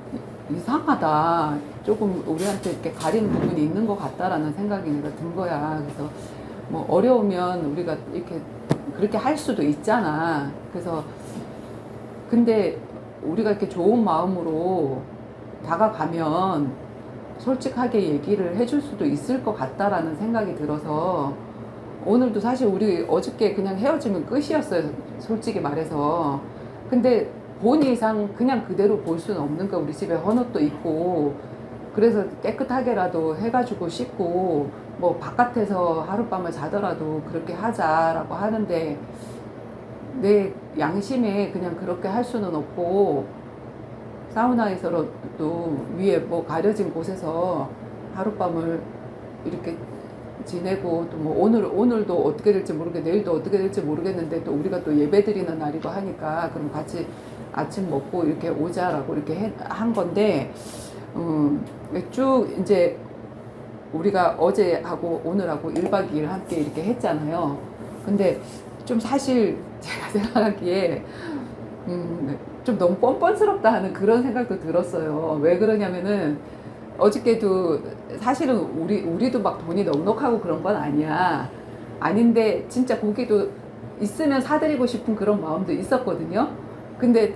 Speaker 1: 이상하다. 조금 우리한테 이렇게 가리는 부분이 있는 것 같다라는 생각이 내가 든 거야. 그래서 뭐 어려우면 우리가 이렇게 그렇게 할 수도 있잖아. 그래서 근데 우리가 이렇게 좋은 마음으로 다가가면 솔직하게 얘기를 해줄 수도 있을 것 같다라는 생각이 들어서 오늘도 사실 우리 어저께 그냥 헤어지면 끝이었어요. 솔직히 말해서. 근데 본 이상 그냥 그대로 볼 수는 없는 거야. 우리 집에 헌옷도 있고 그래서 깨끗하게라도 해가지고 씻고 뭐 바깥에서 하룻밤을 자더라도 그렇게 하자라고 하는데 내 양심에 그냥 그렇게 할 수는 없고 사우나에서도 위에 뭐 가려진 곳에서 하룻밤을 이렇게 지내고 또 뭐 오늘도 어떻게 될지 모르겠 내일도 어떻게 될지 모르겠는데 또 우리가 또 예배 드리는 날이고 하니까 그럼 같이 아침 먹고 이렇게 오자라고 이렇게 한 건데 쭉 이제 우리가 어제하고 오늘하고 1박 2일 함께 이렇게 했잖아요. 근데 좀 사실 제가 생각하기에 좀 너무 뻔뻔스럽다 하는 그런 생각도 들었어요. 왜 그러냐면은 어저께도 사실은 우리도 막 돈이 넉넉하고 그런 건 아니야. 아닌데 진짜 고기도 있으면 사드리고 싶은 그런 마음도 있었거든요. 근데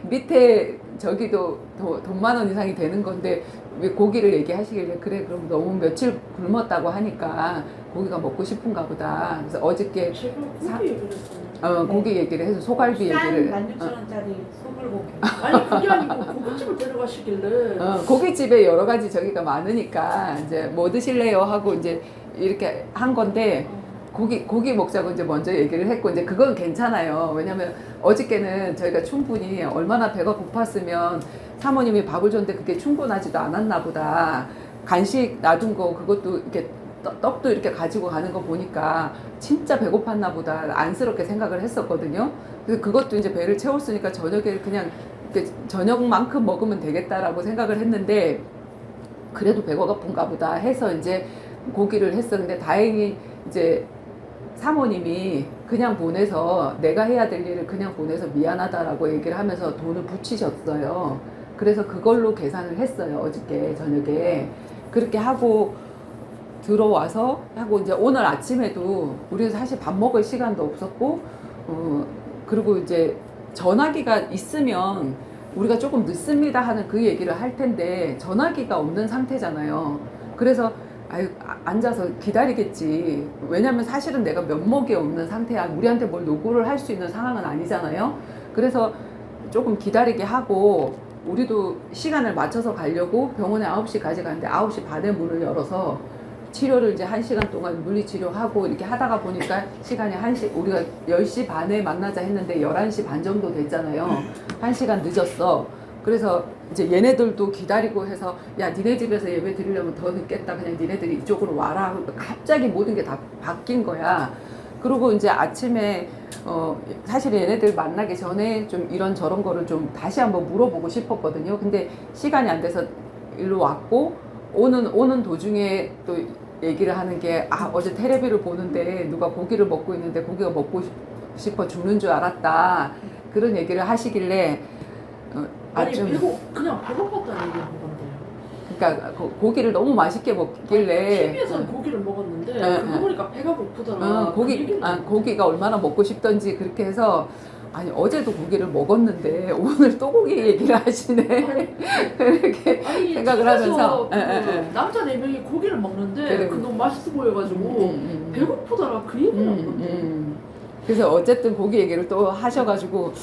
Speaker 1: 밑에 저기도 돈 10,000원 이상이 되는 건데 왜 고기를 얘기하시길래 그래 그럼 너무 며칠 굶었다고 하니까 고기가 먹고 싶은가 보다. 그래서 어저께
Speaker 4: 제가 고기 얘기를 했어요.
Speaker 1: 고기 얘기를 해서 소갈비 얘기를
Speaker 3: 16,000원짜리 소불고기.
Speaker 4: 아니 그게 아니고 고깃집을 데려가시길래
Speaker 1: 고깃집에 여러 가지 저기가 많으니까 이제 뭐 드실래요 하고 이제 이렇게 한 건데 고기 먹자고 이제 먼저 얘기를 했고 이제 그건 괜찮아요. 왜냐면 어저께는 저희가 충분히 얼마나 배가 고팠으면 사모님이 밥을 줬는데 그게 충분하지도 않았나 보다. 간식 놔둔 거 그것도 이렇게 떡도 이렇게 가지고 가는 거 보니까 진짜 배고팠나 보다 안쓰럽게 생각을 했었거든요. 그래서 그것도 이제 배를 채웠으니까 저녁에 그냥 이렇게 저녁만큼 먹으면 되겠다라고 생각을 했는데 그래도 배가 고픈가 보다 해서 이제 고기를 했었는데 다행히 이제 사모님이 그냥 보내서 내가 해야 될 일을 그냥 보내서 미안하다라고 얘기를 하면서 돈을 붙이셨어요. 그래서 그걸로 계산을 했어요. 어저께 저녁에. 그렇게 하고 들어와서 하고 이제 오늘 아침에도 우리는 사실 밥 먹을 시간도 없었고 그리고 이제 전화기가 있으면 우리가 조금 늦습니다 하는 그 얘기를 할 텐데 전화기가 없는 상태잖아요. 그래서 앉아서 기다리겠지. 왜냐면 사실은 내가 면목이 없는 상태야. 우리한테 뭘 요구를 할 수 있는 상황은 아니잖아요. 그래서 조금 기다리게 하고 우리도 시간을 맞춰서 가려고 병원에 9시까지 갔는데 9시 반에 문을 열어서 치료를 이제 1시간 동안 물리치료하고 이렇게 하다가 보니까 시간이 우리가 10시 반에 만나자 했는데 11시 반 정도 됐잖아요. 1시간 늦었어. 그래서 이제 얘네들도 기다리고 해서 야 니네 집에서 예배 드리려면 더 늦겠다. 그냥 니네들이 이쪽으로 와라. 갑자기 모든 게 다 바뀐 거야. 그리고 이제 아침에 사실 얘네들 만나기 전에 좀 이런 저런 거를 좀 다시 한번 물어보고 싶었거든요. 근데 시간이 안 돼서 일로 왔고 오는 도중에 또 얘기를 하는 게 어제 테레비를 보는데 누가 고기를 먹고 있는데 고기가 먹고 싶어 죽는 줄 알았다. 그런 얘기를 하시길래
Speaker 4: 아니 그냥 배고팠다는 얘기를 한 건데요.
Speaker 1: 그러니까 고기를 너무 맛있게 먹길래
Speaker 4: TV에서는 고기를 먹었는데 그거 보니까 배가 고프더라.
Speaker 1: 고기가 얼마나 먹고 싶던지 그렇게 해서 아니 어제도 고기를 먹었는데 오늘 또 고기 얘기를 하시네. 그렇게 생각을 하면서
Speaker 4: 남자 4명이 고기를 먹는데
Speaker 1: 그래.
Speaker 4: 그 너무 맛있어 보여가지고 배고프더라 그 얘기를 한 건데.
Speaker 1: 그래서 어쨌든 고기 얘기를 또 하셔가지고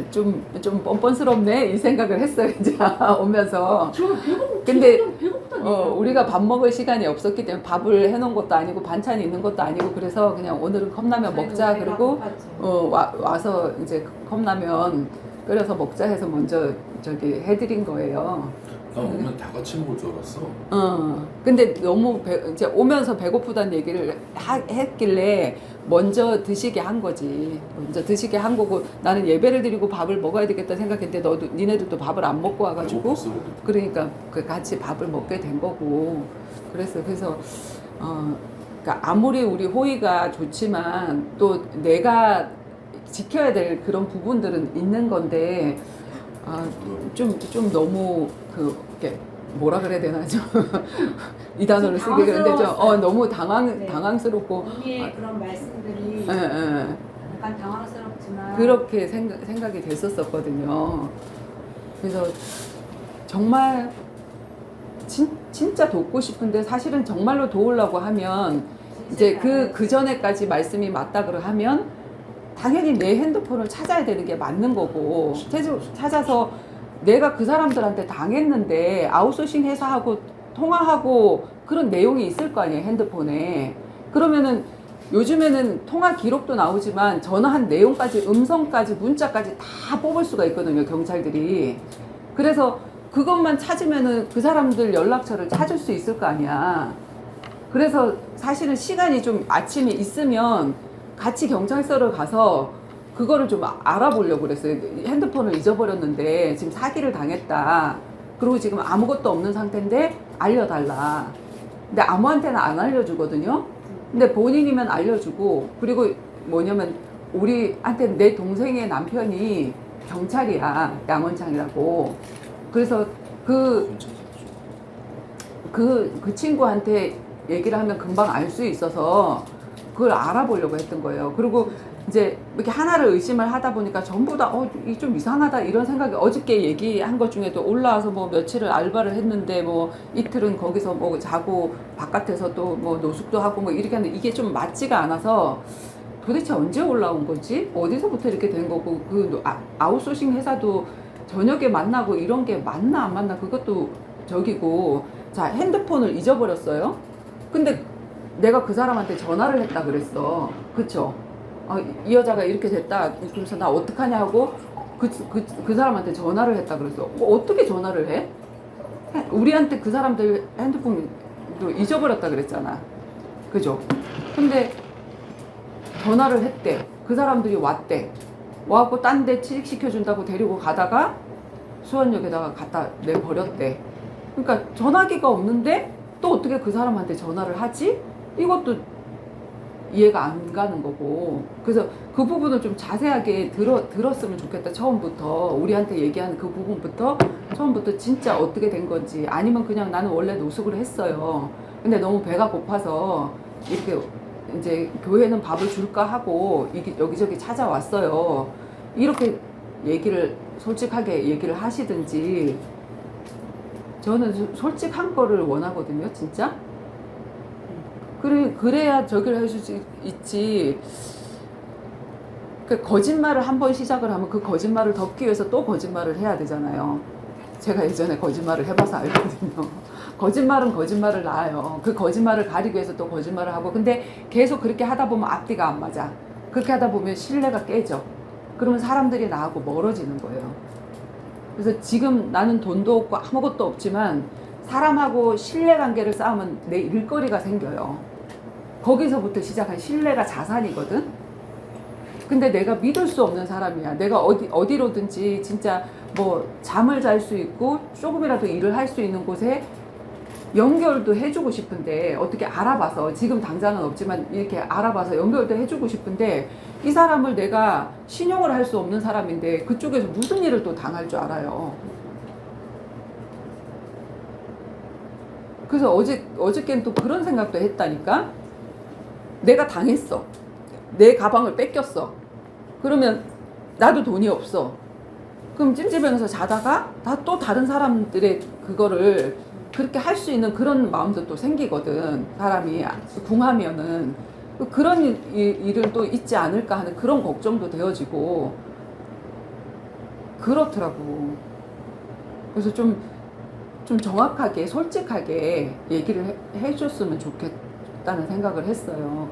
Speaker 1: 좀 뻔뻔스럽네 이 생각을 했어요 이제 오면서.
Speaker 4: 저는
Speaker 1: 근데
Speaker 4: 배고프다니까.
Speaker 1: 우리가 밥 먹을 시간이 없었기 때문에 밥을 해놓은 것도 아니고 반찬이 있는 것도 아니고 그래서 그냥 오늘은 컵라면 먹자 그리고 와서 이제 컵라면 끓여서 먹자 해서 먼저 저기 해드린 거예요.
Speaker 2: 나 오면 다 같이 먹을 줄 알았어.
Speaker 1: 근데 너무 이제 오면서 배고프다는 얘기를 했길래 먼저 드시게 한 거지. 먼저 드시게 한 거고 나는 예배를 드리고 밥을 먹어야 되겠다 생각했는데 니네들도 밥을 안 먹고 와가지고 그러니까 같이 밥을 먹게 된 거고. 그래서 그러니까 아무리 우리 호의가 좋지만 또 내가 지켜야 될 그런 부분들은 있는 건데 좀 너무 이렇게 뭐라 그래야 되나 좀 이 단어를 쓰기 그런데 좀 너무 당황스럽고
Speaker 3: 언니의 그런 말씀들이 약간 당황스럽지만
Speaker 1: 그렇게 생각이 됐었거든요. 그래서 정말 진짜 돕고 싶은데 사실은 정말로 도우려고 하면 이제 그 전에까지 말씀이 맞다 그러 하면 당연히 내 핸드폰을 찾아야 되는 게 맞는 거고 찾아서 내가 그 사람들한테 당했는데 아웃소싱 회사하고 통화하고 그런 내용이 있을 거 아니에요 핸드폰에. 그러면은 요즘에는 통화 기록도 나오지만 전화한 내용까지 음성까지 문자까지 다 뽑을 수가 있거든요 경찰들이. 그래서 그것만 찾으면은 그 사람들 연락처를 찾을 수 있을 거 아니야. 그래서 사실은 시간이 좀 아침에 있으면 같이 경찰서를 가서 그거를 좀 알아보려고 그랬어요. 핸드폰을 잊어버렸는데 지금 사기를 당했다. 그리고 지금 아무것도 없는 상태인데 알려달라. 근데 아무한테는 안 알려주거든요. 근데 본인이면 알려주고, 그리고 뭐냐면 우리한테 내 동생의 남편이 경찰이야. 양원창이라고. 그래서 그 친구한테 얘기를 하면 금방 알 수 있어서 그걸 알아보려고 했던 거예요. 그리고 이제 이렇게 하나를 의심을 하다 보니까 전부 다 이 좀 이상하다 이런 생각이, 어저께 얘기한 것 중에도 올라와서 뭐 며칠을 알바를 했는데 뭐 이틀은 거기서 뭐 자고 바깥에서 또 뭐 노숙도 하고 뭐 이렇게 하는데 이게 좀 맞지가 않아서 도대체 언제 올라온 거지? 어디서부터 이렇게 된 거고, 그 아웃소싱 회사도 저녁에 만나고 이런 게 맞나 안 맞나 그것도 저기고. 자, 핸드폰을 잊어버렸어요. 근데 내가 그 사람한테 전화를 했다 그랬어. 그쵸? 이 여자가 이렇게 됐다. 그래서 나 어떡하냐 하고 그 사람한테 전화를 했다 그랬어. 어떻게 전화를 해? 우리한테 그 사람들 핸드폰도 잊어버렸다 그랬잖아. 그죠? 근데 전화를 했대. 그 사람들이 왔대. 와갖고 딴 데 취직시켜준다고 데리고 가다가 수원역에다가 갖다 내버렸대. 그러니까 전화기가 없는데 또 어떻게 그 사람한테 전화를 하지? 이것도 이해가 안 가는 거고. 그래서 그 부분을 좀 자세하게 들었으면 좋겠다. 처음부터 우리한테 얘기한 그 부분부터 처음부터 진짜 어떻게 된 건지. 아니면 그냥 나는 원래 노숙을 했어요. 근데 너무 배가 고파서 이렇게 이제 교회는 밥을 줄까 하고 여기저기 찾아왔어요. 이렇게 얘기를 솔직하게 얘기를 하시든지. 저는 솔직한 거를 원하거든요, 진짜. 그래야 저기를 해줄 수 있지. 그 거짓말을 한번 시작을 하면 그 거짓말을 덮기 위해서 또 거짓말을 해야 되잖아요. 제가 예전에 거짓말을 해봐서 알거든요. 거짓말은 거짓말을 낳아요. 그 거짓말을 가리기 위해서 또 거짓말을 하고. 근데 계속 그렇게 하다 보면 앞뒤가 안 맞아. 그렇게 하다 보면 신뢰가 깨져. 그러면 사람들이 나하고 멀어지는 거예요. 그래서 지금 나는 돈도 없고 아무것도 없지만 사람하고 신뢰관계를 쌓으면 내 일거리가 생겨요. 거기서부터 시작한 신뢰가 자산이거든. 근데 내가 믿을 수 없는 사람이야. 내가 어디로든지 진짜 뭐 잠을 잘 수 있고 조금이라도 일을 할 수 있는 곳에 연결도 해주고 싶은데, 어떻게 알아봐서, 지금 당장은 없지만 이렇게 알아봐서 연결도 해주고 싶은데, 이 사람을 내가 신용을 할 수 없는 사람인데 그쪽에서 무슨 일을 또 당할 줄 알아요. 그래서 어저께는 또 그런 생각도 했다니까. 내가 당했어. 내 가방을 뺏겼어. 그러면 나도 돈이 없어. 그럼 찜질방에서 자다가 또 다른 사람들의 그거를 그렇게 할 수 있는 그런 마음도 또 생기거든. 사람이 궁하면은 그런 일을 또 있지 않을까 하는 그런 걱정도 되어지고 그렇더라고. 그래서 좀 정확하게 솔직하게 얘기를 해줬으면 좋겠다는 생각을 했어요.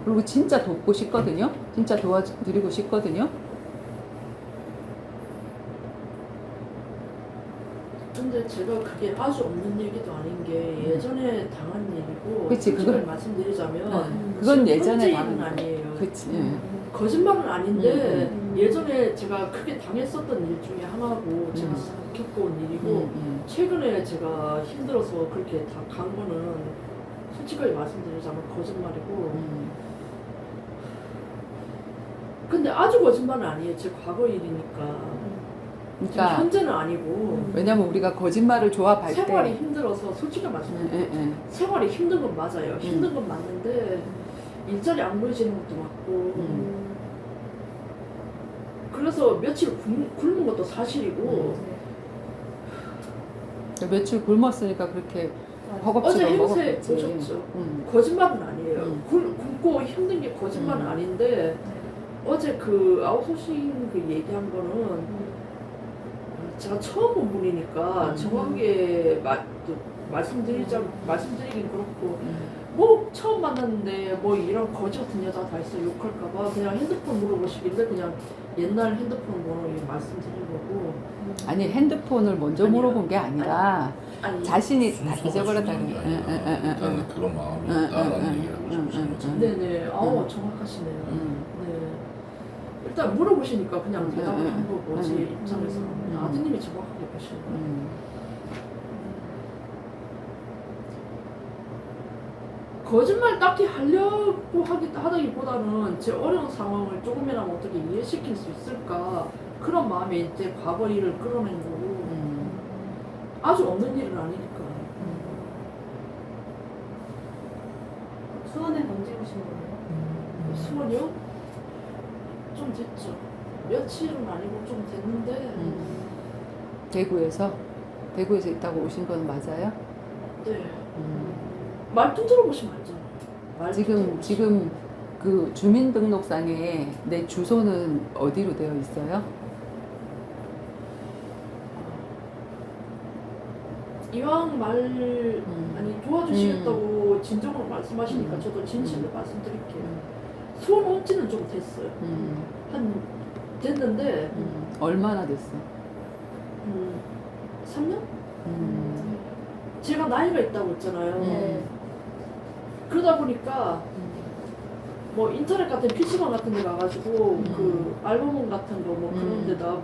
Speaker 1: 그리고 진짜 돕고 싶거든요. 진짜 도와드리고 싶거든요.
Speaker 4: 근데 제가 그게 아주 없는 얘기도 아닌 게 예전에 당한 일이고.
Speaker 1: 그치,
Speaker 4: 그걸 말씀드리자면
Speaker 1: 그건 예전에
Speaker 4: 당한 아니에요.
Speaker 1: 그치.
Speaker 4: 거짓말은 아닌데 예전에 제가 크게 당했었던 일 중에 하나고 제가 겪어온 일이고 최근에 제가 힘들어서 그렇게 다 간 거는 솔직하게 말씀드리자면 거짓말이고. 근데 아주 거짓말은 아니에요. 제 과거 일이니까.
Speaker 1: 그러니까
Speaker 4: 현재는 아니고.
Speaker 1: 왜냐면 우리가 거짓말을 조합할 때
Speaker 4: 생활이 힘들어서 솔직히 말씀드리면 생활이 힘든 건 맞아요. 힘든 건 맞는데 일자리 안 보여지는 것도 맞고 그래서 며칠 굶은 것도 사실이고
Speaker 1: 며칠 굶었으니까 그렇게
Speaker 4: 어제
Speaker 1: 허겁지겁
Speaker 4: 행세
Speaker 1: 먹었겠지.
Speaker 4: 보셨죠? 거짓말은 아니에요. 굶고 힘든 게 거짓말은 아닌데 어제 그 아웃소싱 그 얘기한 거는 제가 처음 본 분이니까 정확하게 말씀드리긴 그렇고 뭐 처음 만났는데 뭐 이런 거지 같은 여자 다 있어 욕할까봐 그냥 핸드폰 물어보시길래 그냥 옛날 핸드폰 번호 말씀드린 거고.
Speaker 1: 아니 핸드폰을 먼저
Speaker 4: 아니요.
Speaker 1: 물어본 게 아니라
Speaker 4: 아니,
Speaker 1: 자신이 다 잊어버렸다는 거.
Speaker 2: 나는 그런 마음이 있다라는 얘기를 하고 싶은 거지.
Speaker 4: 네네. 정확하시네요. 네. 일단 물어보시니까 그냥 대답을 한 거고, 제 입장에서. 아드님이 정확하게 보시는 거예요. 거짓말 딱히 하려고 하다기보다는 제 어려운 상황을 조금이라도 어떻게 이해시킬 수 있을까 그런 마음에 이제 과거 일을 끌어낸 거고 아주 없는 일은 아니니까.
Speaker 3: 수원에 언제 오신 거예요?
Speaker 4: 수원이요? 좀 됐죠. 며칠은 아니고 좀 됐는데
Speaker 1: 대구에서 있다고 오신 건 맞아요?
Speaker 4: 네. 말투 들어보시면 알잖아요. 말투 들어보시면.
Speaker 1: 지금 그 주민등록상에 내 주소는 어디로 되어 있어요?
Speaker 4: 이왕 아니 도와주시겠다고 진정으로 말씀하시니까 저도 진실을 말씀드릴게요. 수원 온 지는 좀 됐어요. 한 됐는데
Speaker 1: 얼마나 됐어?
Speaker 4: 3년? 제가 나이가 있다고 했잖아요.
Speaker 3: 네.
Speaker 4: 그러다 보니까 뭐 인터넷 같은 PC방 같은 데 가가지고 그 알버몬 같은 거 뭐 그런 데다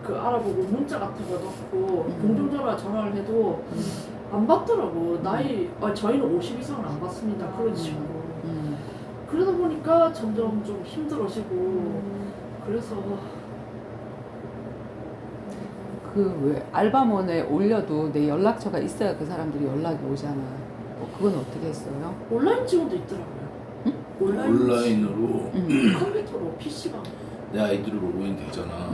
Speaker 4: 그 알아보고 문자 같은 거 넣고 공중전화 전화를 해도 안 받더라고. 저희는 50 이상은 안 받습니다. 그런 식으로. 그러다 보니까 점점 좀 힘들어지고 그래서
Speaker 1: 그 왜 알바몬에 올려도 내 연락처가 있어야 그 사람들이 연락이 오잖아. 그건 어떻게 했어요?
Speaker 4: 온라인 지원도 있더라고요.
Speaker 2: 온라인으로
Speaker 4: 컴퓨터로 PC방.
Speaker 2: 내 아이디로 로그인 되잖아.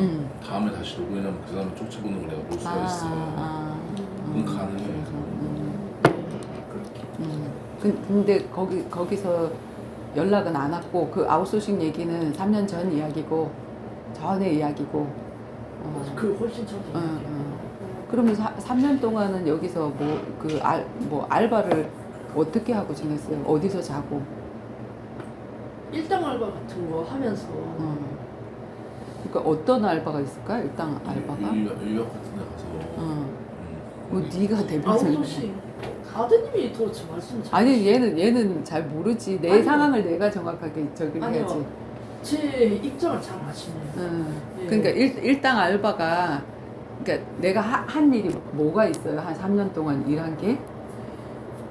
Speaker 2: 다음에 다시 로그인하면 그 사람을 쫓아보는 걸 내가 볼 수가 있어. 그건 가능해.
Speaker 4: 그렇게.
Speaker 1: 근데 거기서 연락은 안 왔고 그 아웃소싱 얘기는 3년 전 이야기고 전의 이야기고.
Speaker 4: 그 훨씬 전에.
Speaker 1: 그러면 3년 동안은 여기서 뭐 알바를 어떻게 하고 지냈어요? 어디서 자고?
Speaker 4: 일당 알바 같은 거 하면서.
Speaker 1: 그러니까 어떤 알바가 있을까? 일단 알바가?
Speaker 2: 유학 같은 데 가서.
Speaker 1: 뭐 네가 대표적인.
Speaker 4: 아웃소싱. 아드님이 도대체 말씀 잘.
Speaker 1: 아니 얘는 잘 모르지. 내
Speaker 4: 아니요.
Speaker 1: 상황을 내가 정확하게 저기를
Speaker 4: 아니요.
Speaker 1: 해야지.
Speaker 4: 제 입장을 잘 아시네요. 예.
Speaker 1: 그러니까 일당 알바가 그러니까 내가 한 일이 뭐가 있어요? 한 3년 동안 일한 게?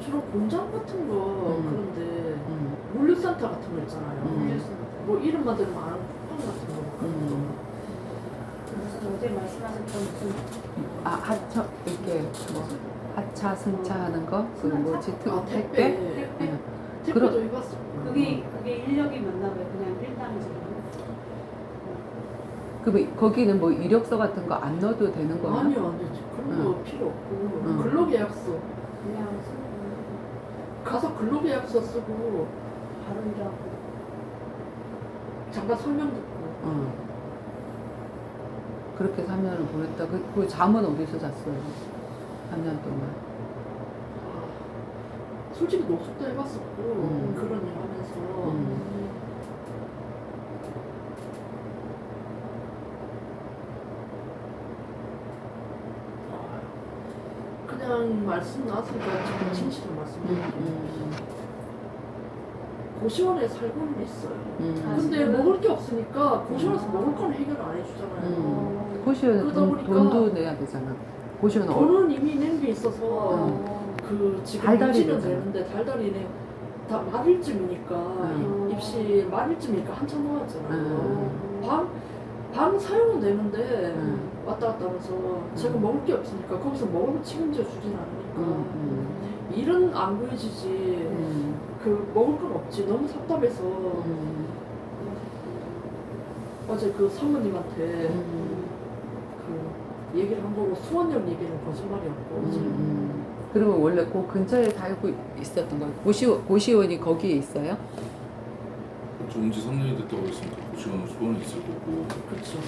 Speaker 4: 주로 공장 같은 거 그런데 물류센터 같은 거 있잖아요. 뭐 이름만 들으면 아는 쿠팡 같은 거.
Speaker 3: 무슨 어제 말씀하셨던 무슨
Speaker 1: 하차 이렇게 뭐 하차 승차하는 거? 그 뭐지? 택배?
Speaker 4: 택배도
Speaker 1: 그럼-
Speaker 4: 해봤어.
Speaker 3: 그게 인력이 맞나 봐요. 그냥 일당이지.
Speaker 1: 그 거기는 뭐 이력서 같은 거 안 넣어도 되는 거야?
Speaker 4: 아니요, 안 되지. 그런 거 필요 없고 근로계약서
Speaker 3: 그냥 쓰는
Speaker 4: 가서 근로계약서 쓰고
Speaker 3: 바로 일하고.
Speaker 4: 잠깐 설명 듣고.
Speaker 1: 그렇게 3년을 보냈다. 그 잠은 어디서 잤어요? 3년 동안.
Speaker 4: 솔직히 노숙도 해봤었고 그런 일 하면서 그냥 말씀 나왔으니까 정말 진실을 말씀드릴게요. 고시원에 살고는 있어요. 근데 먹을 게 없으니까 고시원에서 먹을 건 해결 안 해주잖아요.
Speaker 1: 고시원
Speaker 4: 그러다 보니까
Speaker 1: 돈도 내야 되잖아. 고시원
Speaker 4: 돈은 이미 낸 게 있어서 그 지금
Speaker 1: 달달이
Speaker 4: 유지는
Speaker 1: 되잖아.
Speaker 4: 되는데 달달이네 다 말일쯤이니까 입시 말일쯤이니까 한참 남았잖아요. 방 사용은 되는데 왔다 갔다 하면서 제가 먹을 게 없으니까 거기서 먹으면 책임져 주진 않으니까 일은 안 구해지지 그 먹을 건 없지. 너무 답답해서 어제 그 사모님한테 그 얘기를 한 거고 수원역 얘기는 거짓말이었고 어제.
Speaker 1: 그러면 원래 그 근처에 살고 있었던 거예요? 고시원이 거기에 있어요?
Speaker 2: 좋은 지 3년이 됐다고 했으니까 고시원은 수원에 있을 거고.
Speaker 4: 그렇죠.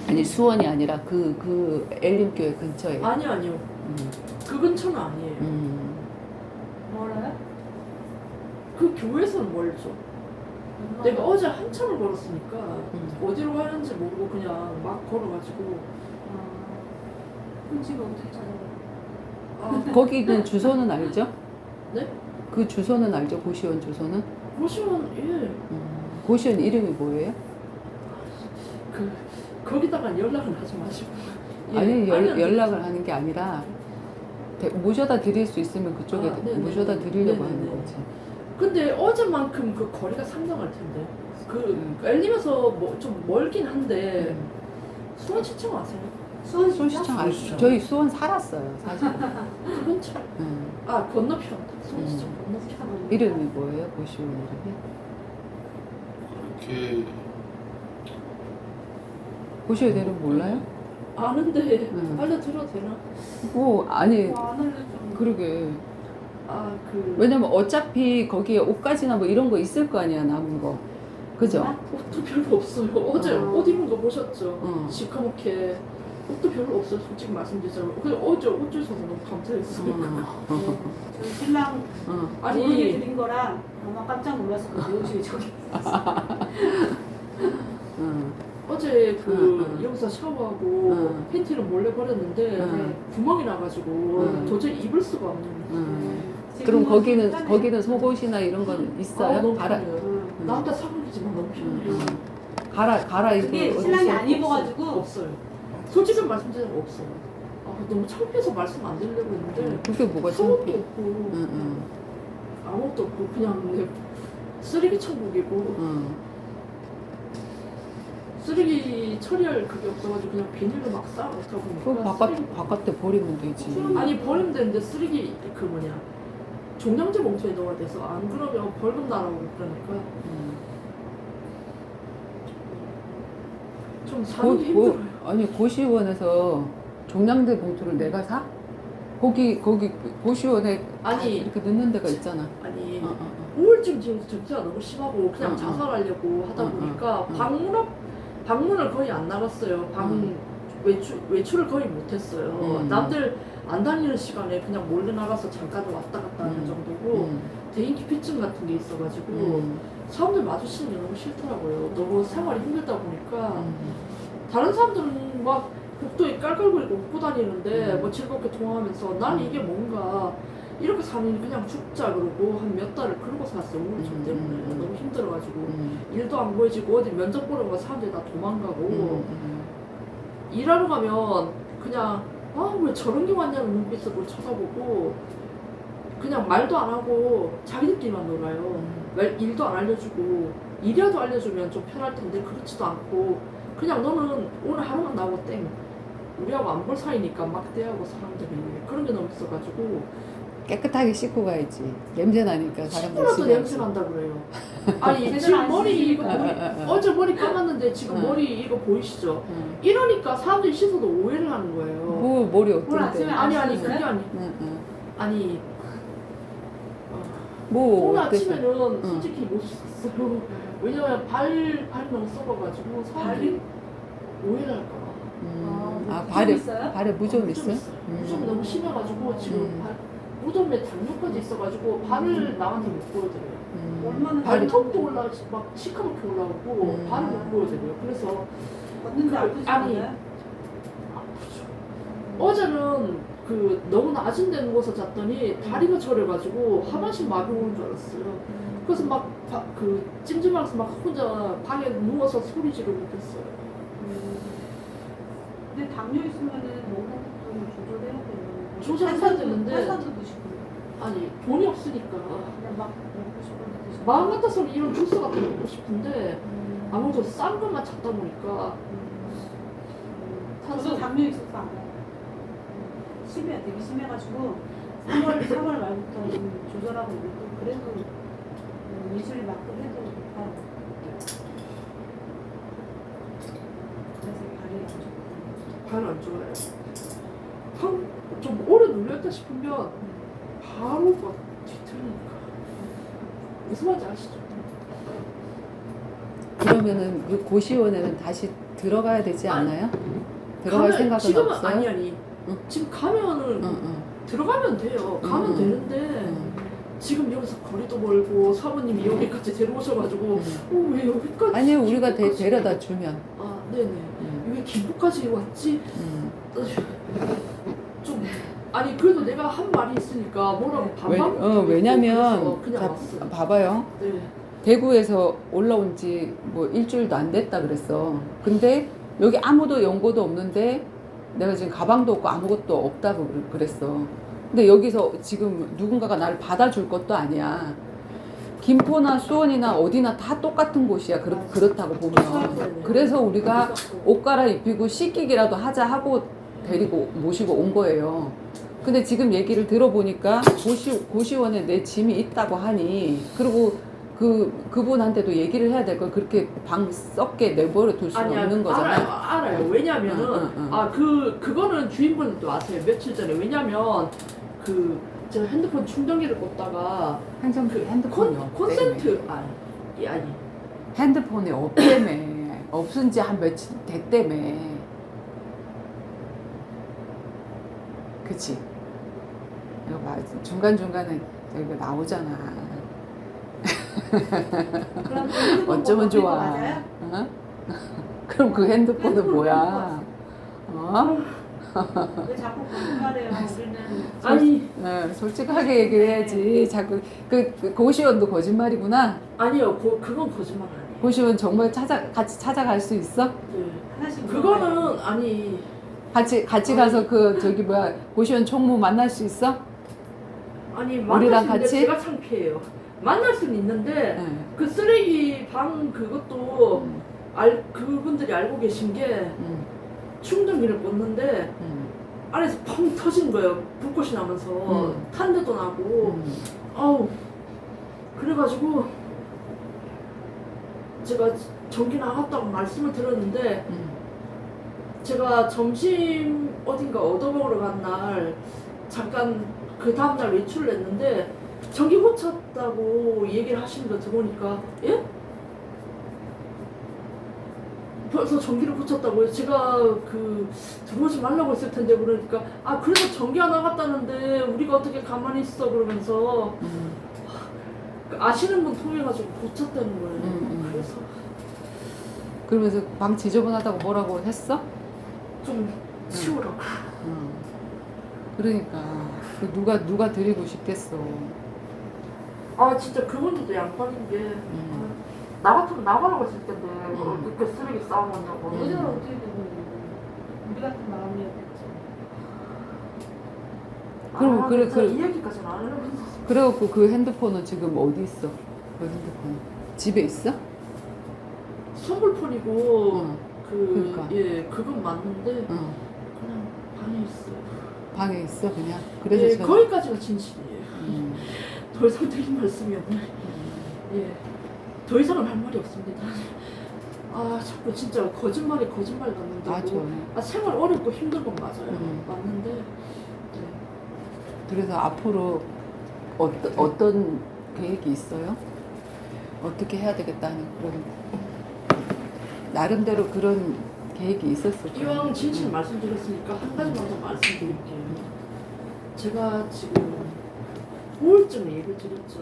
Speaker 1: 아니 수원이 아니라 그 엘림교회 근처에.
Speaker 4: 아니요. 그 근처는 아니에요.
Speaker 3: 멀어요?
Speaker 4: 그 교회에서는 멀죠. 내가 어제 한참을 걸었으니까 어디로 가는지 모르고 그냥 막 걸어가지고.
Speaker 3: 지금 어떻게 찾아요?
Speaker 1: 거기 있는 주소는 알죠?
Speaker 4: 네?
Speaker 1: 그 주소는 알죠? 고시원 주소는?
Speaker 4: 고시원 예.
Speaker 1: 고시원 이름이 뭐예요?
Speaker 4: 거기다가 연락은 하지 마시고. 예,
Speaker 1: 아니
Speaker 4: 알려드릴게요.
Speaker 1: 연락을 하는 게 아니라 모셔다 드릴 수 있으면 그쪽에
Speaker 4: 네네.
Speaker 1: 모셔다 드리려고
Speaker 4: 네네네.
Speaker 1: 하는 거지.
Speaker 4: 근데 어제만큼 그 거리가 상당할 텐데. 그 엘림에서 뭐 좀 멀긴 한데 수원시청 아세요?
Speaker 1: 수원시청 알죠. 저희 수원 살았어요, 사실.
Speaker 4: 그 근처. 아 건너편다. 수원시청 건너편.
Speaker 1: 이름이 뭐예요? 고시원 이름이?
Speaker 2: 그렇게
Speaker 1: 고시원 이름 몰라요?
Speaker 4: 아는데 알려드려도 되나?
Speaker 1: 아니
Speaker 3: 안 알려줘.
Speaker 1: 그러게.
Speaker 4: 왜냐면
Speaker 1: 왜냐면 어차피 거기에 옷가지나 뭐 이런 거 있을 거 아니야, 남은 거. 그죠?
Speaker 4: 옷도 별로 없어요. 어제 옷 입은 거 보셨죠? 시커멓게 옷도 별로 없어요. 솔직히 말씀드리자면. 근데 어제 옷 주셔서 너무 감사했어요.
Speaker 3: 저희 신랑
Speaker 4: 아니
Speaker 3: 모르게 드린 거라 아마 깜짝 놀랐었거든요. 옷이 저기.
Speaker 4: 어제 여기서 샤워하고 팬티를 몰래 버렸는데 구멍이 나가지고 도저히 입을 수가 없는.
Speaker 1: 그럼 거기는 속옷이나 이런 건 있어요?
Speaker 4: 너무
Speaker 1: 갈아
Speaker 4: 편해요. 남자 사복이지만 너무 편해요.
Speaker 1: 갈아입고.
Speaker 3: 그게 신랑이 안 입어가지고
Speaker 4: 없어요. 솔직히 말씀드리면 없어요. 너무 창피해서 말씀 안 드리려고 했는데
Speaker 1: 그게 뭐가
Speaker 4: 속옷도
Speaker 1: 창피해?
Speaker 4: 없고 아무것도 없고 그냥 쓰레기 천국이고 쓰레기 처리할 그게 없어가지고 그냥 비닐로 막 쌓아놓다 보니까
Speaker 1: 그거 바깥에 버리면 되지.
Speaker 4: 아니 버리면 되는데 쓰레기 종량제 봉투에 넣어야 돼서 안 그러면 벌금 나라고 그러니까 좀 사는 게 힘들어요.
Speaker 1: 아니 고시원에서 종량제 봉투를 내가 사? 거기 고시원에
Speaker 4: 아니.
Speaker 1: 이렇게 넣는 데가 있잖아.
Speaker 4: 아니 우울증 지금 정체가 너무 심하고 그냥 자살하려고 하다 보니까 방문을 거의 안 나갔어요. 외출을 거의 못했어요. 남들 안 다니는 시간에 그냥 몰래 나가서 잠깐 왔다 갔다 하는 정도고 대인 기피증 같은 게 있어가지고 사람들 마주치는 게 너무 싫더라고요. 너무 생활이 힘들다 보니까 다른 사람들은 막 복도에 깔깔거리고 웃고 다니는데 뭐 즐겁게 통화하면서 난 이게 뭔가 이렇게 사는 그냥 죽자 그러고 한 몇 달을 그러고 살았어요. 우울증 때문에 너무 힘들어가지고 일도 안 보여지고 어디 면접 보러 가면 사람들이 다 도망가고 일하러 가면 그냥 왜 저런 게 왔냐는 눈빛으로 쳐다보고 그냥 말도 안 하고 자기들끼리만 놀아요. 일도 안 알려주고 일이라도 알려주면 좀 편할 텐데 그렇지도 않고 그냥 너는 오늘 하루만 나오고 땡 우리하고 안 볼 사이니까 막 대하고 사람들이 그런 게 너무 있어가지고
Speaker 1: 깨끗하게 씻고 가야지. 냄새 나니까 사람들
Speaker 4: 씻더라도 냄새 난다 그래요. 아니 지금 머리 이거 어제 머리 감았는데 지금 머리 이거 보이시죠? 이러니까 사람들이 씻어도 오해를 하는 거예요.
Speaker 1: 뭐 머리
Speaker 3: 오늘
Speaker 1: 어떤데?
Speaker 3: 아침에
Speaker 4: 아니 그게 아니 아니
Speaker 1: 뭐
Speaker 4: 오늘
Speaker 1: 어때서?
Speaker 4: 아침에는 솔직히 못 씻었어요. 왜냐면 발이 너무 썩어가지고 사람들이 오해를 할까봐.
Speaker 1: 발에 무좀 있어요?
Speaker 4: 무좀이 너무 심해가지고 지금 무덤에 당뇨까지 있어가지고 발을 남한테 못 보여드려요.
Speaker 3: 얼마나
Speaker 4: 발톱도 막 시커멓게 올라오고 발을 못 보여드려요. 그래서
Speaker 3: 걷는데 아프지
Speaker 4: 아니,
Speaker 3: 않아요?
Speaker 4: 아프죠. 어제는 너무 낮은 데 누워서 잤더니 다리가 저려가지고 하반신 마비 오는 줄 알았어요. 그래서 막 찜찜하면서 막 혼자 방에 누워서 소리 지르고 그랬어요.
Speaker 3: 근데 당뇨 있으면은 먹는 것도 조절해야 돼요.
Speaker 4: 조절해야 되는데
Speaker 3: 탄산도 드시고
Speaker 4: 아니 돈이 없으니까
Speaker 3: 그냥 막 먹고 싶은데 드시고
Speaker 4: 마음 같아서는 이런 주스 같은 거 먹고 싶은데 아무래도 싼 것만 찾다 보니까
Speaker 3: 저도 당뇨 있어서 알아요. 되게 심해가지고 3월 말부터 좀 조절하고 있는데 그래도 이슬 맞고 해도 다 그래서 발이 안 좋고
Speaker 4: 발은 안 좋아요. 좀 오래 눌렸다 싶으면 바로 막 뒤틀리니까 무슨 말인지 아시죠?
Speaker 1: 그러면은 그 고시원에는 다시 들어가야 되지 않나요? 들어갈 생각은
Speaker 4: 지금은
Speaker 1: 없어요?
Speaker 4: 아니 지금 가면은 들어가면 돼요. 가면 되는데 지금 여기서 거리도 멀고 사모님이 여기까지 데려오셔가지고 왜 여기까지
Speaker 1: 아니 우리가
Speaker 4: 김포까지-
Speaker 1: 데려다 주면.
Speaker 4: 네네 왜 김포까지 왔지? 좀 아니 그래도 내가 한 말이 있으니까 뭐라고 반박
Speaker 1: 왜냐면
Speaker 4: 그냥
Speaker 1: 자,
Speaker 4: 왔어요.
Speaker 1: 봐봐요.
Speaker 4: 네.
Speaker 1: 대구에서 올라온 지 뭐 일주일도 안 됐다 그랬어. 근데 여기 아무도 연고도 없는데 내가 지금 가방도 없고 아무것도 없다고 그랬어. 근데 여기서 지금 누군가가 나를 받아줄 것도 아니야. 김포나 수원이나 어디나 다 똑같은 곳이야. 그렇다고 보면. 그래서 우리가 옷 갈아입히고 씻기기라도 하자 하고 데리고 모시고 온 거예요. 근데 지금 얘기를 들어보니까 고시원에 내 짐이 있다고 하니, 그리고 그분한테도 얘기를 해야 될 걸 그렇게 방 썩게 내버려 둘 수는 없는 거잖아요.
Speaker 4: 알아요. 왜냐면은 그거는 주인분도 아세요. 며칠 전에. 왜냐면 제가 핸드폰 충전기를 꽂다가
Speaker 1: 핸드폰이
Speaker 4: 콘센트 아니
Speaker 1: 핸드폰이 없대며. 없은 지 한 며칠 됐대며. 그치? 이거 봐. 중간중간에 저기가 나오잖아.
Speaker 3: 그럼 그 핸드폰
Speaker 1: 어쩌면
Speaker 3: 번호
Speaker 1: 좋아.
Speaker 3: 맞아요?
Speaker 1: 어? 그럼 그 핸드폰은
Speaker 3: 핸드폰
Speaker 1: 뭐야? 어?
Speaker 3: 왜 자꾸 거짓말해요? 우리는
Speaker 4: 아니
Speaker 1: 솔직하게 얘기를 해야지. 자꾸 그 고시원도 거짓말이구나.
Speaker 4: 아니요. 그건 거짓말 아니에요.
Speaker 1: 고시원 정말 같이 찾아갈 수 있어?
Speaker 4: 네.
Speaker 3: 하나씩
Speaker 4: 그거는
Speaker 3: 물어봐요.
Speaker 4: 아니
Speaker 1: 같이 가서 고시원 총무 만날 수 있어?
Speaker 4: 만날
Speaker 1: 우리랑
Speaker 4: 수 있는데
Speaker 1: 같이?
Speaker 4: 제가 창피해요. 만날 수는 있는데
Speaker 1: 네.
Speaker 4: 그 쓰레기 방 그것도 그분들이 알고 계신 게 충전기를 꽂는데 안에서 펑 터진 거예요. 불꽃이 나면서 탄데도 나고 아우 그래가지고 제가 전기 나갔다고 말씀을 드렸는데 제가 점심 어딘가 얻어먹으러 간 날 잠깐 그 다음날 외출을 했는데 전기 고쳤다고 얘기를 하시는 거 들어보니까 예? 벌써 전기를 고쳤다고요? 제가 들어오지 말라고 했을 텐데 그러니까 그래서 전기가 나갔다는데 우리가 어떻게 가만히 있어 그러면서 아시는 분 통해가지고 고쳤다는 거예요. 그래서
Speaker 1: 그러면서 방 지저분하다고 뭐라고 했어?
Speaker 4: 좀 치우라고.
Speaker 1: 그러니까 누가 드리고 싶겠어.
Speaker 4: 진짜 그분들도 양반인 게 나 같으면 나가라고 했을 텐데 어떻게 쓰레기 쌓아놨냐고.
Speaker 3: 예전에 어떻게 되는 우리 같은 마음이었겠죠.
Speaker 1: 그럼
Speaker 4: 이 얘기까지는 안 하려고 했었어.
Speaker 1: 그래갖고 그 핸드폰은 지금 어디 있어? 그 핸드폰 집에 있어?
Speaker 4: 선불폰이고
Speaker 1: 그러니까.
Speaker 4: 그건 맞는데
Speaker 1: 응.
Speaker 4: 그냥 방에 있어요.
Speaker 1: 방에 있어 그냥. 그래서
Speaker 4: 거기까지가 진실이에요. 더 이상 드릴 말씀이 없네. 더 이상은 할 말이 없습니다. 자꾸 진짜 거짓말 같는데.
Speaker 1: 맞아.
Speaker 4: 생활 어렵고 힘든 건 맞아요. 맞는데.
Speaker 1: 그래서 앞으로 어떤 계획이 있어요? 어떻게 해야 되겠다는 그런 나름대로 그런 계획이 있었을 거예요.
Speaker 4: 이왕 진실 말씀드렸으니까 한 가지만 더 말씀드릴게요. 제가 지금 우울증 얘기를 드렸죠.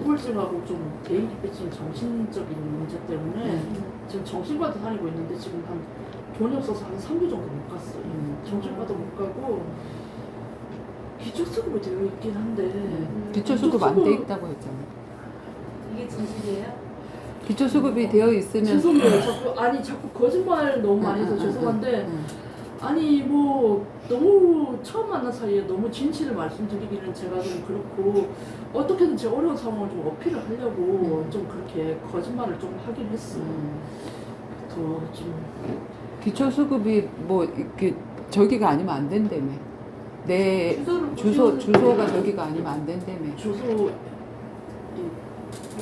Speaker 4: 우울증하고 좀 개인기 뺏긴 정신적인 문제 때문에 지금 정신과도 다니고 있는데 지금 돈이 없어서 한 3주 정도 못 갔어요. 정신과도 못 가고 기초수급이 되어 있긴 한데
Speaker 1: 기초수급 안 돼 있다고 했잖아.
Speaker 3: 이게 진실이에요?
Speaker 1: 기초수급이 되어 있으면
Speaker 4: 죄송해요. 자꾸 거짓말 너무 많이 해서 죄송한데 너무 처음 만난 사이에 너무 진실을 말씀드리기는 제가 좀 그렇고 어떻게든 제 어려운 상황을 좀 어필을 하려고 좀 그렇게 거짓말을 좀 하긴 했어요. 더 좀
Speaker 1: 기초수급이 이렇게 저기가 아니면 안 된다며. 내
Speaker 3: 주소를
Speaker 1: 주소가 저기가 아니면 안 된다며.
Speaker 4: 주소
Speaker 3: 어디로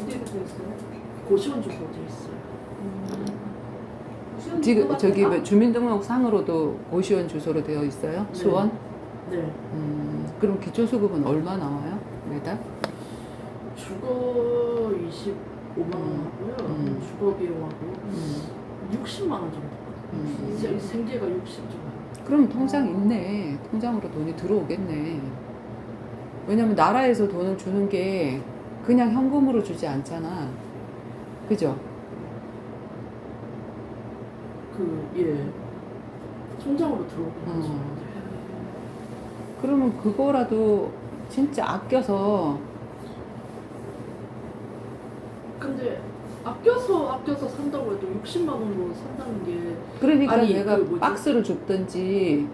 Speaker 3: 돼 있어요?
Speaker 4: 고시원 주소 돼 있어요.
Speaker 1: 지금 주민등록상으로도 고시원 주소로 되어 있어요?
Speaker 4: 네.
Speaker 1: 수원?
Speaker 4: 네.
Speaker 1: 그럼 기초수급은 얼마 나와요? 매달?
Speaker 4: 주거 25만 원 하고요. 주거 비용하고 60만 원 정도. 생계가 60 정도.
Speaker 1: 그럼 통장 있네. 통장으로 돈이 들어오겠네. 왜냐면 나라에서 돈을 주는 게 그냥 현금으로 주지 않잖아. 그죠?
Speaker 4: 통장으로 들어오는 거죠.
Speaker 1: 그러면 그거라도 진짜 아껴서.
Speaker 4: 근데 아껴서 산다고 해도 60만 원으로 산다는 게
Speaker 1: 그러니까
Speaker 4: 아니,
Speaker 1: 내가
Speaker 4: 그 뭐지?
Speaker 1: 박스를 줍든지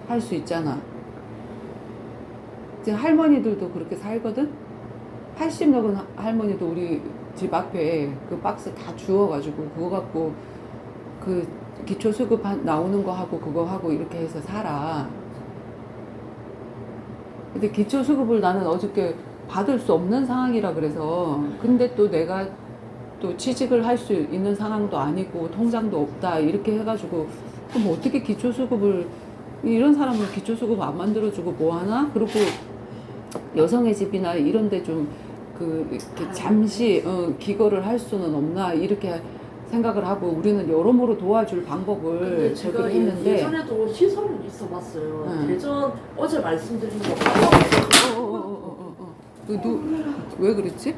Speaker 1: 할 수 있잖아. 지금 할머니들도 그렇게 살거든? 80 먹은 할머니도 우리 집 앞에 그 박스 다 주워가지고 그거 갖고 그 기초수급 나오는 거 하고 그거 하고 이렇게 해서 살아. 근데 기초수급을 나는 어저께 받을 수 없는 상황이라 그래서 근데 또 내가 또 취직을 할 수 있는 상황도 아니고 통장도 없다 이렇게 해가지고 그럼 어떻게 기초수급을 이런 사람은 기초수급 안 만들어주고 뭐하나? 그리고 여성의 집이나 이런 데 좀 그 잠시 기거를 할 수는 없나 이렇게 생각을 하고 우리는 여러모로 도와줄 방법을
Speaker 4: 근데 제가
Speaker 1: 저기를 했는데
Speaker 4: 예전에도 시설은 있어봤어요.
Speaker 1: 응.
Speaker 4: 대전 어제 말씀드린 거
Speaker 1: 왜 그랬지?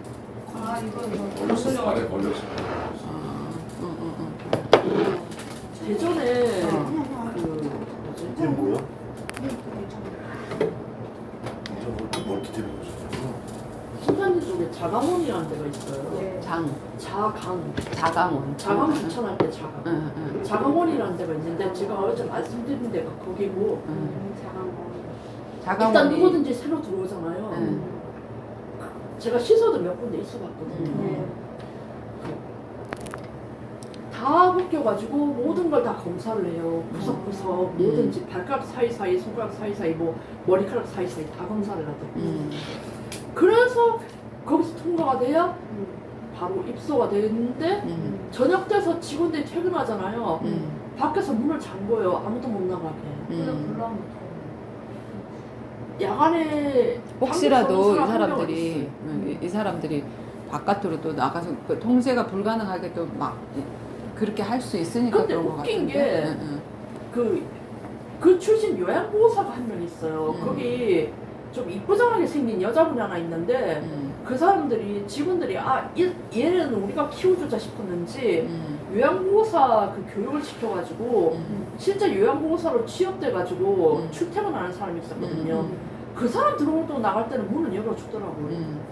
Speaker 3: 아 이거
Speaker 2: 걸렸어. 발에 걸렸어.
Speaker 4: 대전에
Speaker 1: 어.
Speaker 4: 그 뭐지?
Speaker 2: 이게 뭐야? 이제 뭘 기대해 보셨어요?
Speaker 4: 신산지 쪽에 자강원이라는 데가 있어요.
Speaker 3: 네.
Speaker 1: 자강원.
Speaker 4: 자강 추천할 때 자강.
Speaker 1: 응.
Speaker 4: 자강원이라는 데가 있는데 제가 어제 말씀드린 데가 거기고
Speaker 3: 작은 거.
Speaker 4: 일단 누구든지 새로 들어오잖아요.
Speaker 1: 응.
Speaker 4: 제가 시설도 몇 군데 있어봤거든요.
Speaker 3: 네.
Speaker 4: 다 바뀌어가지고 모든 걸 다 검사를 해요. 구석구석 뭐든지 발가락 사이사이, 손가락 사이사이, 뭐 머리카락 사이사이 다 검사를 하더라고요. 그래서 거기서 통과가 돼야 바로 입소가 되는데 저녁 돼서 직원들이 퇴근하잖아요. 밖에서 문을 잠궈요. 아무도 못 나가게. 야간에
Speaker 1: 혹시라도 이
Speaker 4: 방금
Speaker 1: 사람들이 이 사람들이 바깥으로 또 나가서 그 통제가 불가능하게 또 막 그렇게 할 수 있으니까
Speaker 4: 근데
Speaker 1: 그런 것
Speaker 4: 웃긴
Speaker 1: 같은데.
Speaker 4: 그 출신 요양보호사가 한 명 있어요. 거기 좀 이쁘장하게 생긴 여자분이 하나 있는데 그 사람들이 직원들이 얘는 우리가 키워주자 싶었는지 요양보호사 그 교육을 시켜가지고 실제 요양보호사로 취업돼가지고 출퇴근하는 사람이 있었거든요. 그 사람 들어오고 나갈 때는 문을 열어주더라고요.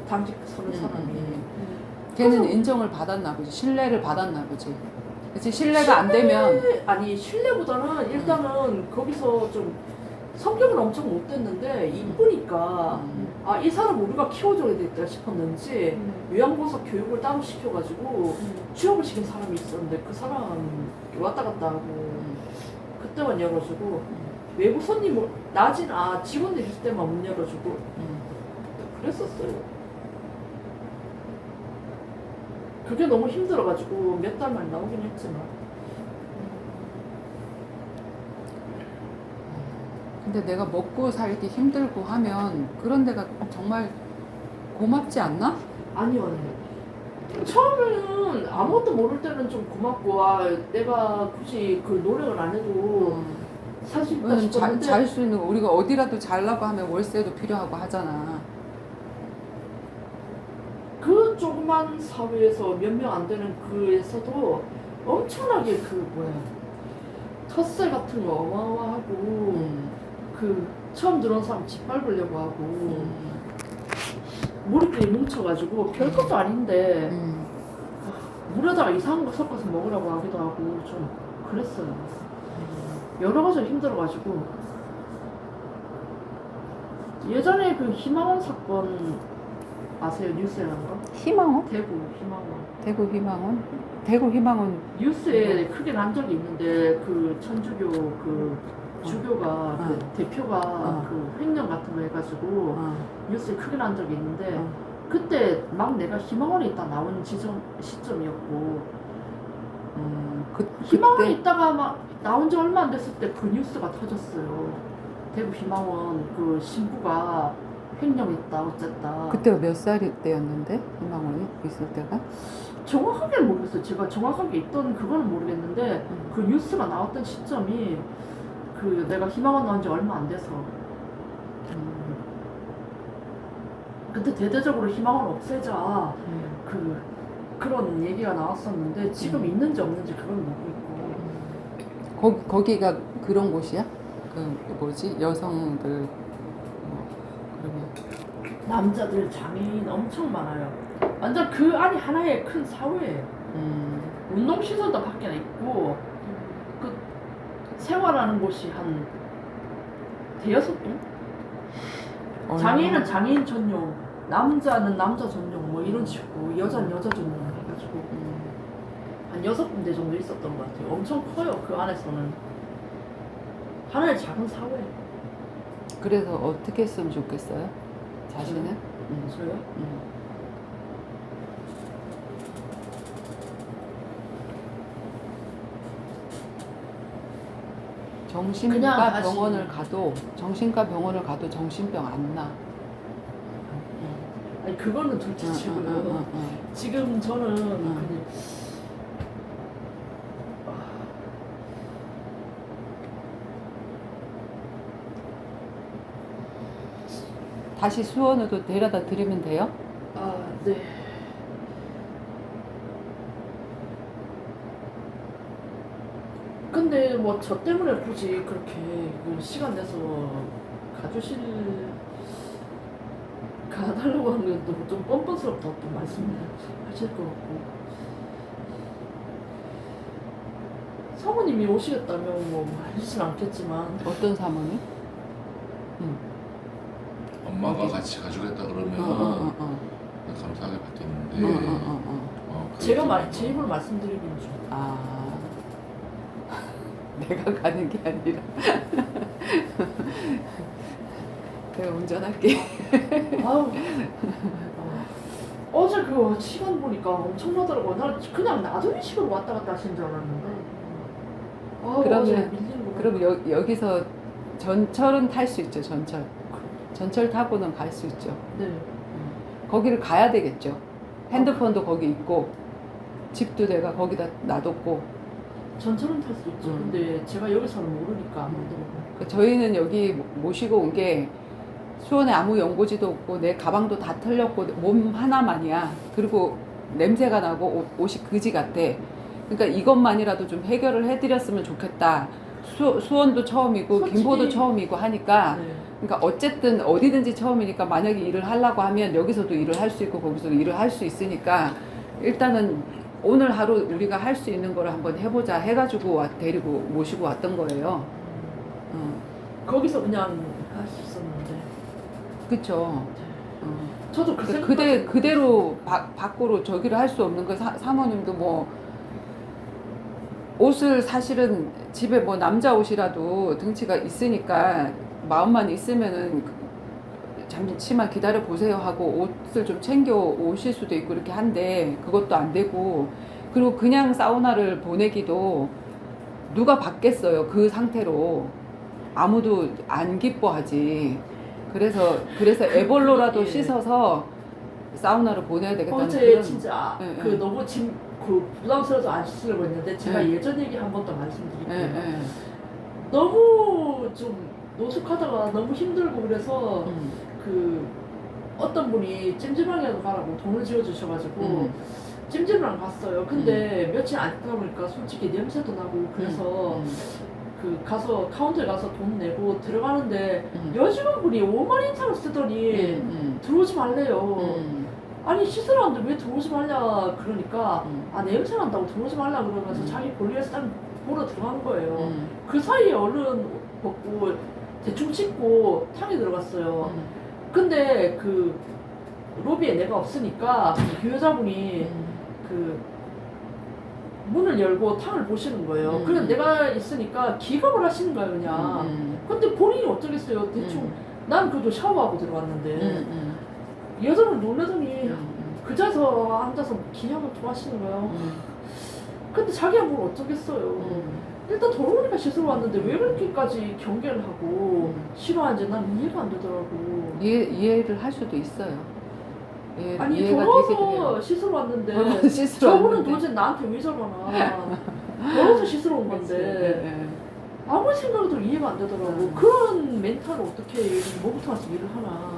Speaker 4: 당직 서는 사람이.
Speaker 1: 걔는 인정을 받았나 보지. 신뢰를 받았나 보지. 그치 신뢰가 안 되면
Speaker 4: 아니 신뢰보다는 일단은 거기서 좀 성격은 엄청 못됐는데 이쁘니까 이 사람 우리가 키워줘야 되겠다 싶었는지 요양보호사 교육을 따로 시켜가지고 취업을 시킨 사람이 있었는데 그 사람 왔다 갔다 하고 그때만 열어주고 외부 손님 낮이나 직원들 있을 때만 문 열어주고 그랬었어요. 그게 너무 힘들어가지고 몇 달 만에 나오긴 했지만
Speaker 1: 근데 내가 먹고 살기 힘들고 하면 그런 데가 정말 고맙지 않나?
Speaker 4: 아니요. 처음에는 아무것도 모를 때는 좀 고맙고 내가 굳이 그 노력을 안 해도 살 수 있다 싶었는데
Speaker 1: 잘 수 있는 우리가 어디라도 잘라고 하면 월세도 필요하고 하잖아.
Speaker 4: 그 조그만 사회에서 몇 명 안 되는 그에서도 엄청나게 텃세 같은 거 어마어마하고 그 처음 들어온 사람 짓밟으려고 하고 머리끼리 뭉쳐가지고 별것도 아닌데 물에다가 이상한 거 섞어서 먹으라고 하기도 하고 좀 그랬어요. 여러 가지로 힘들어가지고 예전에 그 희망원 사건 아세요? 뉴스에 나온 거?
Speaker 1: 희망원?
Speaker 4: 대구 희망원.
Speaker 1: 대구 희망원? 대구 희망원
Speaker 4: 뉴스에 크게 난 적이 있는데 그 천주교 그 주교가 그 대표가 그 횡령 같은 거 해가지고 뉴스에 크게 난 적이 있는데 그때 막 내가 희망원에 있다 나온 시점이었고 희망원에 있다가 막 나온 지 얼마 안 됐을 때 그 뉴스가 터졌어요. 대구 희망원 그 신부가 횡령했다 어쨌다.
Speaker 1: 그때가 몇 살 때였는데 희망원이 있을 때가?
Speaker 4: 정확하게는 모르겠어요. 제가 정확하게 있던 그거는 모르겠는데 그 뉴스가 나왔던 시점이 그 내가 희망원 나온 지 얼마 안 돼서 근데 대대적으로 희망원 없애자 그런 얘기가 나왔었는데 지금 있는지 없는지 그건 모르겠고
Speaker 1: 거기가 그런 곳이야? 그 뭐지 여성들 그러면
Speaker 4: 남자들 장애인 엄청 많아요. 완전 그 안이 하나의 큰 사회예요. 운동시설도 밖에 있고 그 생활하는 곳이 한 대여섯 동? 장애인은 장애인 전용 남자는 남자 전용 뭐 이런 식으로 여자는 여자 전용 해가지고 한 6군데 정도 있었던 것 같아요. 엄청 커요. 그 안에서는 하나의 작은 사회.
Speaker 1: 그래서 어떻게 했으면 좋겠어요? 자신은?
Speaker 4: 저요? 그냥
Speaker 1: 정신과
Speaker 4: 다시-
Speaker 1: 정신과 병원을 가도 정신병 안 나.
Speaker 4: 아니 그거는 둘째치고요. 지금 저는 그냥
Speaker 1: 다시 수원으로 데려다 드리면 돼요?
Speaker 4: 네. 근데 뭐 저 때문에 굳이 그렇게 그 시간 내서 가달라고 하는 것도 좀 뻔뻔스럽다 또 말씀하실 것 같고. 사모님이 오시겠다면 뭐 하시진 않겠지만
Speaker 1: 어떤 사모님?
Speaker 2: 엄마가
Speaker 1: 어디?
Speaker 2: 같이 가주겠다 그러면 감사하게 받겠는데 그
Speaker 4: 제가
Speaker 2: 얘기는
Speaker 4: 제 입으로 말씀드리긴 좀.
Speaker 1: 내가 가는 게 아니라 내가 운전할게.
Speaker 4: 아유. 어제 그 시간 보니까 엄청나더라고. 나 그냥 나들이 식으로 왔다 갔다 하시는 줄 알았는데.
Speaker 1: 그러면-
Speaker 4: 어제 밀리는 거.
Speaker 1: 그럼 여기서 전철은 탈 수 있죠. 전철 타고는 갈 수 있죠.
Speaker 4: 네.
Speaker 1: 거기를 가야 되겠죠. 핸드폰도 거기 있고 집도 내가 거기다 놔뒀고.
Speaker 4: 전철은 탈 수 있죠. 근데 제가 여기서는 모르니까 안 오더라고요.
Speaker 1: 저희는 여기 모시고 온 게 수원에 아무 연고지도 없고 내 가방도 다 털렸고 몸 하나만이야. 그리고 냄새가 나고 옷이 그지 같아. 그러니까 이것만이라도 좀 해결을 해드렸으면 좋겠다. 수원도 처음이고
Speaker 4: 솔직히-
Speaker 1: 김포도 처음이고 하니까
Speaker 4: 네.
Speaker 1: 그러니까 어쨌든 어디든지 처음이니까 만약에 일을 하려고 하면 여기서도 일을 할 수 있고 거기서도 일을 할 수 있으니까 일단은 오늘 하루 우리가 할 수 있는 거를 한번 해보자 해가지고 데리고 모시고 왔던 거예요.
Speaker 4: 거기서 그냥 할 수 있었는데.
Speaker 1: 그쵸.
Speaker 4: 저도 그 생각.
Speaker 1: 그대로 밖으로 저기를 할 수 없는 거 사모님도 뭐 옷을 사실은 집에 뭐 남자 옷이라도 등치가 있으니까 마음만 있으면은 잠시만 기다려 보세요 하고 옷을 좀 챙겨 오실 수도 있고 이렇게 한데 그것도 안 되고 그리고 그냥 사우나를 보내기도 누가 받겠어요. 그 상태로 아무도 안 기뻐하지. 그래서 애벌로라도
Speaker 4: 예.
Speaker 1: 씻어서 사우나로 보내야 되겠다는
Speaker 4: 어제
Speaker 1: 그런-
Speaker 4: 진짜
Speaker 1: 예,
Speaker 4: 그
Speaker 1: 예.
Speaker 4: 너무 그 부담스러워서 안 쓰려고 했는데 제가
Speaker 1: 예.
Speaker 4: 예전 얘기 한 번 더 말씀드릴게요.
Speaker 1: 예, 예.
Speaker 4: 너무 좀 노숙하다가 너무 힘들고 그래서
Speaker 1: 음,
Speaker 4: 그 어떤 분이 찜질방에 가라고 돈을 지어주셔가지고 찜질방 갔어요. 근데 며칠 안 있다 보니까 솔직히 냄새도 나고 그래서 그 가서 카운터에 가서 돈 내고 들어가는데 여직원분이 5만 인상을 쓰더니 들어오지 말래요. 아니 씻으러 왔는데 왜 들어오지 말냐 그러니까 아 냄새 난다고 들어오지 말라 그러면서 자기 볼일에서 딱 보러 들어간 거예요. 그 사이에 얼른 벗고 대충 씻고 탕에 들어갔어요. 근데 그 로비에 내가 없으니까 그 여자분이 그 문을 열고 탕을 보시는 거예요. 그래서 내가 있으니까 기겁을 하시는 거예요 그냥. 근데 본인이 어쩌겠어요. 대충 난 그래도 샤워하고 들어갔는데 여자분 놀라더니 그 자리에서 앉아서 기념을 좋아하시는 거예요. 근데 자기가 뭘 어쩌겠어요. 일단 더러우니까 씻으러 왔는데 왜 그렇게까지 경계를 하고 싫어하는지 난 이해가 안 되더라고.
Speaker 1: 이해를 할 수도 있어요.
Speaker 4: 아니
Speaker 1: 이해가
Speaker 4: 더러워서
Speaker 1: 되기도 해요.
Speaker 4: 씻으러 왔는데
Speaker 1: 더러워서 씻으러
Speaker 4: 저분은
Speaker 1: 왔는데.
Speaker 4: 도대체 나한테 왜 저러나. 더러워서 씻으러 온 건데 아무리 생각해도 이해가 안 되더라고. 그런 멘탈을 어떻게 뭐부터 와서 일을 하나.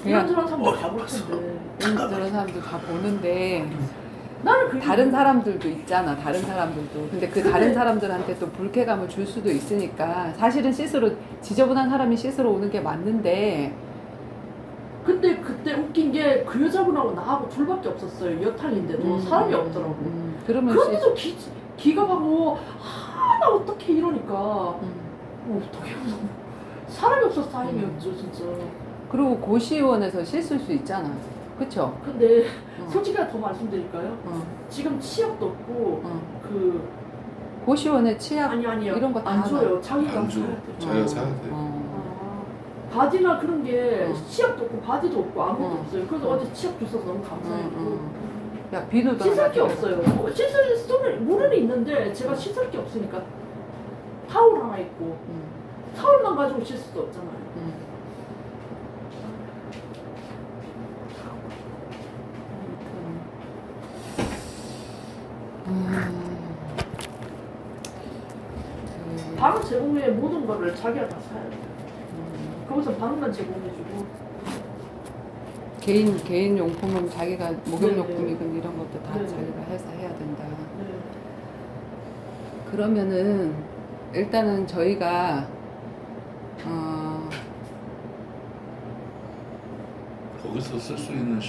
Speaker 4: 이런저런 사람들 다 볼 텐데.
Speaker 1: 저런 사람들 다 보는데
Speaker 4: 나는 그게
Speaker 1: 다른 사람들도 있잖아. 다른 사람들도. 근데 그 다른 사람들한테 또 불쾌감을 줄 수도 있으니까 사실은 지저분한 사람이 씻으러 오는 게 맞는데
Speaker 4: 근데 그때 웃긴 게 그 여자분하고 나하고 둘밖에 없었어요. 여탕인데도 사람이 없더라고.
Speaker 1: 그러면
Speaker 4: 그런데도 기겁하고 나 어떻게 이러니까 어떻게 사람이 없어서 다행이었죠 진짜.
Speaker 1: 그리고 고시원에서 씻을 수 있잖아. 그쵸?
Speaker 4: 근데
Speaker 1: 어.
Speaker 4: 솔직히 더 말씀드릴까요?
Speaker 1: 어.
Speaker 4: 지금 치약도 없고
Speaker 1: 어.
Speaker 4: 그
Speaker 1: 고시원에 치약
Speaker 4: 아니요
Speaker 1: 이런 거 다
Speaker 4: 안 줘요. 자기가
Speaker 2: 안 줘.
Speaker 4: 사야 돼.
Speaker 2: 자기가 사야 돼.
Speaker 4: 바디나 그런 게
Speaker 1: 어.
Speaker 4: 치약도 없고 바디도 없고 아무것도
Speaker 1: 어.
Speaker 4: 없어요. 그래서
Speaker 1: 어.
Speaker 4: 어제 치약 주셔서 너무 감사했고
Speaker 1: 야 비누도
Speaker 4: 씻을 게 없어요. 씻을 수는 물은 있는데 제가 씻을 게 없으니까 타올 하나 있고 타올만 가지고 씻을 수 없잖아요. 방을 제공해 모든 거를 자기가 다 사야 돼. 거기서 방만 제공해주고
Speaker 1: 개인 용품은 자기가 목욕용품이든 이런 것도 다
Speaker 4: 네네.
Speaker 1: 자기가 해서 해야 된다.
Speaker 4: 네.
Speaker 1: 그러면은 일단은 저희가
Speaker 2: 거기서 쓸 수 있는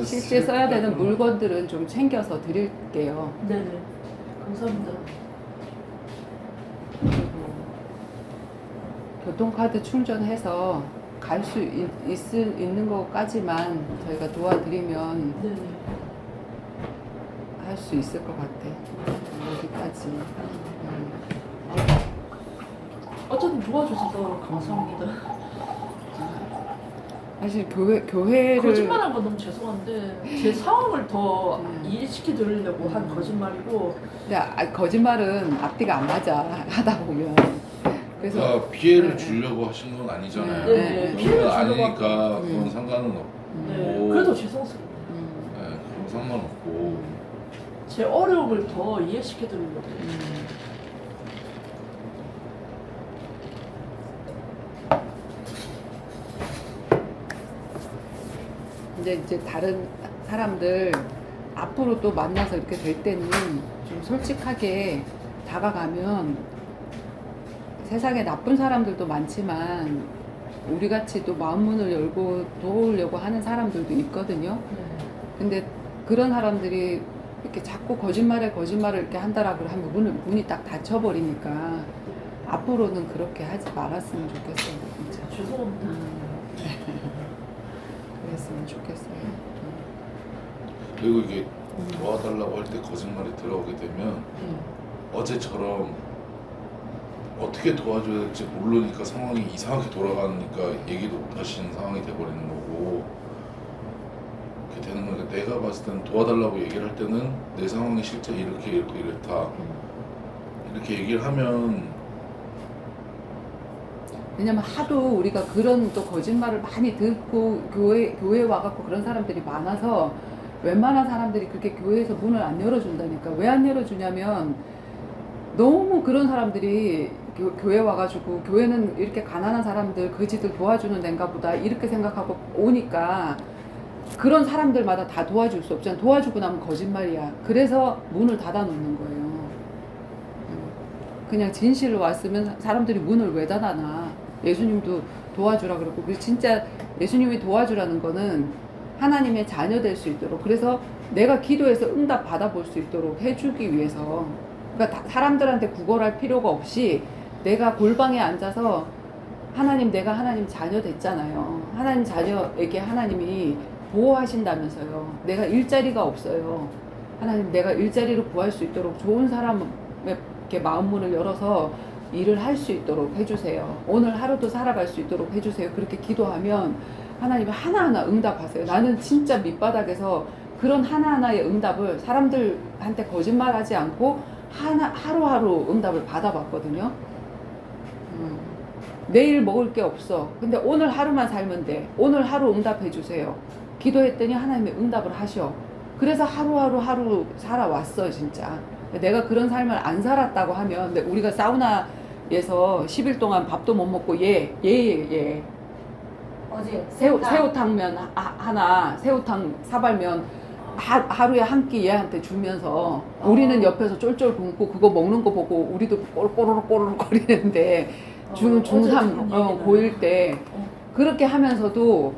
Speaker 1: 실제 써야 되는 물건들은 좀 챙겨서 드릴게요.
Speaker 4: 네네. 감사합니다.
Speaker 1: 그리고 교통카드 충전해서 갈 수 있는 것까지만 저희가 도와드리면
Speaker 4: 네네.
Speaker 1: 할 수 있을 것 같아. 여기까지.
Speaker 4: 어쨌든 도와주셔서 감사합니다.
Speaker 1: 사실 교회를
Speaker 4: 거짓말한 건 너무 죄송한데 제 상황을 더 이해시켜 드리려고 한 거짓말이고
Speaker 1: 근데 거짓말은 앞뒤가 안 맞아 하다 보면. 그래서
Speaker 2: 피해를 주려고 하신 건 아니잖아요.
Speaker 4: 네, 피해를
Speaker 2: 그건
Speaker 4: 주려고
Speaker 2: 아니니까 그건 상관은 없고.
Speaker 4: 네, 그래도 죄송스러워요.
Speaker 2: 네, 그건 상관없고.
Speaker 4: 제 어려움을 더 이해시켜 드리려고.
Speaker 1: 이제 다른 사람들 앞으로 또 만나서 이렇게 될 때는 좀 솔직하게 다가가면 세상에 나쁜 사람들도 많지만 우리 같이 또 마음 문을 열고 도우려고 하는 사람들도 있거든요. 근데 그런 사람들이 이렇게 자꾸 거짓말을 이렇게 한다라고 하면 문이 딱 닫혀버리니까 앞으로는 그렇게 하지 말았으면 좋겠어요, 진짜.
Speaker 4: 죄송합니다.
Speaker 1: 그랬으면 좋겠어요.
Speaker 2: 그리고 이게 도와달라고 할 때 거짓말이 들어오게 되면 어제처럼 어떻게 도와줘야 될지 모르니까 상황이 이상하게 돌아가니까 얘기도 못 하시는 상황이 돼버리는 거고 그렇게 되는 거니까 내가 봤을 때는 도와달라고 얘기를 할 때는 내 상황이 실제 이렇게 이렇다 이렇게 얘기를 하면
Speaker 1: 왜냐면 하도 우리가 그런 또 거짓말을 많이 듣고 교회에 와갖고 그런 사람들이 많아서 웬만한 사람들이 그렇게 교회에서 문을 안 열어준다니까. 왜 안 열어주냐면 너무 그런 사람들이 교회 와가지고 교회는 이렇게 가난한 사람들 거지들 도와주는 데인가 보다 이렇게 생각하고 오니까 그런 사람들마다 다 도와줄 수 없잖아. 도와주고 나면 거짓말이야. 그래서 문을 닫아 놓는 거예요. 그냥 진실로 왔으면 사람들이 문을 왜 닫아놔. 예수님도 도와주라 그러고 진짜 예수님이 도와주라는 거는 하나님의 자녀 될 수 있도록 그래서 내가 기도해서 응답 받아볼 수 있도록 해주기 위해서 그러니까 사람들한테 구걸할 필요가 없이 내가 골방에 앉아서 하나님 내가 하나님 자녀 됐잖아요. 하나님 자녀에게 하나님이 보호하신다면서요. 내가 일자리가 없어요. 하나님 내가 일자리를 구할 수 있도록 좋은 사람의 이렇게 마음문을 열어서 일을 할 수 있도록 해주세요. 오늘 하루도 살아갈 수 있도록 해주세요. 그렇게 기도하면 하나님이 하나하나 응답하세요. 나는 진짜 밑바닥에서 그런 하나하나의 응답을 사람들한테 거짓말하지 않고 하루하루 응답을 받아봤거든요. 내일 먹을 게 없어. 근데 오늘 하루만 살면 돼. 오늘 하루 응답해 주세요. 기도했더니 하나님이 응답을 하셔. 그래서 하루 살아왔어 진짜. 내가 그런 삶을 안 살았다고 하면 우리가 사우나에서 10일 동안 밥도 못 먹고
Speaker 3: 어제
Speaker 1: 새우탕면 하나 새우탕 사발면 하루에 한 끼 얘한테 주면서 우리는 옆에서 쫄쫄 굶고 그거 먹는 거 보고 우리도 꼬르륵 거리는데 중3 고1 때 그렇게 하면서도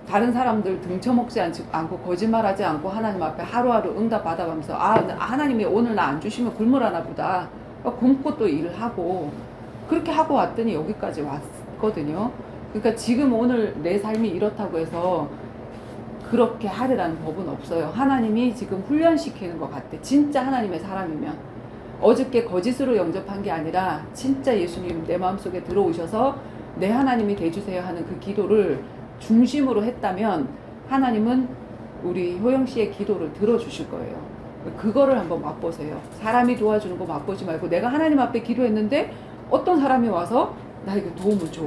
Speaker 1: 다른 사람들 등쳐먹지 않고 거짓말하지 않고 하나님 앞에 하루하루 응답 받아가면서 하나님이 오늘 나 안 주시면 굶으라나 보다 굶고 또 일을 하고 그렇게 하고 왔더니 여기까지 왔거든요. 그러니까 지금 오늘 내 삶이 이렇다고 해서 그렇게 하리라는 법은 없어요. 하나님이 지금 훈련시키는 것 같아. 진짜 하나님의 사람이면. 어저께 거짓으로 영접한 게 아니라 진짜 예수님 내 마음속에 들어오셔서 내 하나님이 돼주세요 하는 그 기도를 중심으로 했다면 하나님은 우리 효영 씨의 기도를 들어주실 거예요. 그거를 한번 맛보세요. 사람이 도와주는 거 맛보지 말고 내가 하나님 앞에 기도했는데 어떤 사람이 와서 나에게 도움을 줘.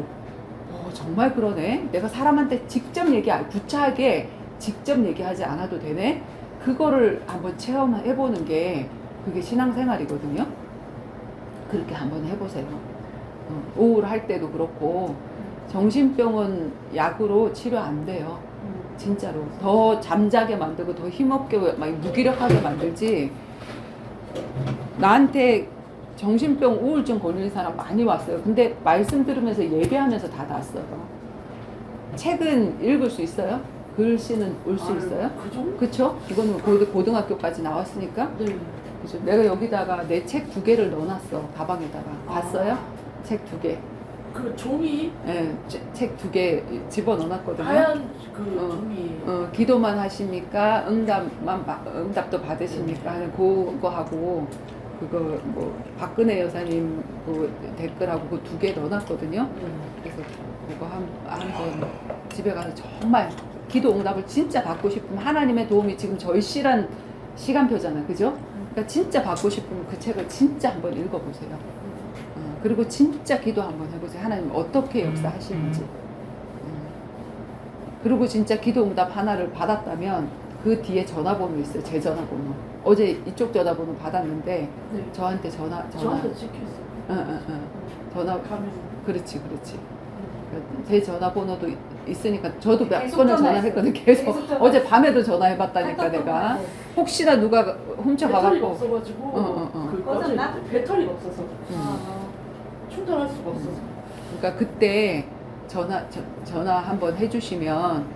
Speaker 1: 정말 그러네. 내가 사람한테 직접 구차하게 직접 얘기하지 않아도 되네. 그거를 한번 체험해보는 게 그게 신앙생활이거든요. 그렇게 한번 해보세요. 우울할 때도 그렇고 정신병은 약으로 치료 안 돼요. 진짜로 더 잠자게 만들고 더 힘없게 막 무기력하게 만들지. 나한테 정신병 우울증 걸리는 사람 많이 왔어요. 근데 말씀 들으면서 예배하면서 다 났어요. 책은 읽을 수 있어요? 글씨는 올 수 있어요?
Speaker 4: 그 정도?
Speaker 1: 그쵸? 이거는 고등학교까지 나왔으니까.
Speaker 4: 네.
Speaker 1: 그죠? 내가 여기다가 내 책 2개를 넣어놨어. 가방에다가. 봤어요? 책 2개.
Speaker 4: 그 종이
Speaker 1: 네, 책 2개 집어 넣어놨거든요.
Speaker 4: 하얀 그 종이.
Speaker 1: 기도만 하십니까? 응답도 받으십니까? 하는 그거 하고, 그거 뭐 박근혜 여사님 그 댓글하고 그 2개 넣어놨거든요. 그래서 그거 한번 집에 가서 정말 기도 응답을 진짜 받고 싶으면 하나님의 도움이 지금 절실한 시간표잖아, 그죠? 그러니까 진짜 받고 싶으면 그 책을 진짜 한번 읽어보세요. 그리고 진짜 기도 한번 해보세요. 하나님 어떻게 역사하시는지. 그리고 진짜 기도 응답 하나를 받았다면 그 뒤에 전화번호 있어요. 제 전화번호. 어제 이쪽 전화번호 받았는데
Speaker 4: 네.
Speaker 1: 저한테 전화.
Speaker 4: 저한테 찍혔어요.
Speaker 1: 전화.
Speaker 4: 가면.
Speaker 1: 그렇지. 제 전화번호도 있으니까 저도 몇
Speaker 3: 계속
Speaker 1: 번을
Speaker 3: 전화했어요.
Speaker 1: 전화했거든. 계속
Speaker 3: 전화했어요.
Speaker 1: 어제 밤에도 전화해봤다니까 내가. 혹시나 누가
Speaker 4: 배터리가
Speaker 1: 훔쳐가갖고.
Speaker 4: 없어가지고
Speaker 1: 어.
Speaker 4: 꺼졌나? 배터리가 없어서
Speaker 3: 아,
Speaker 4: 충전할 수가 없어서.
Speaker 1: 그러니까 그때 전화 한번 해주시면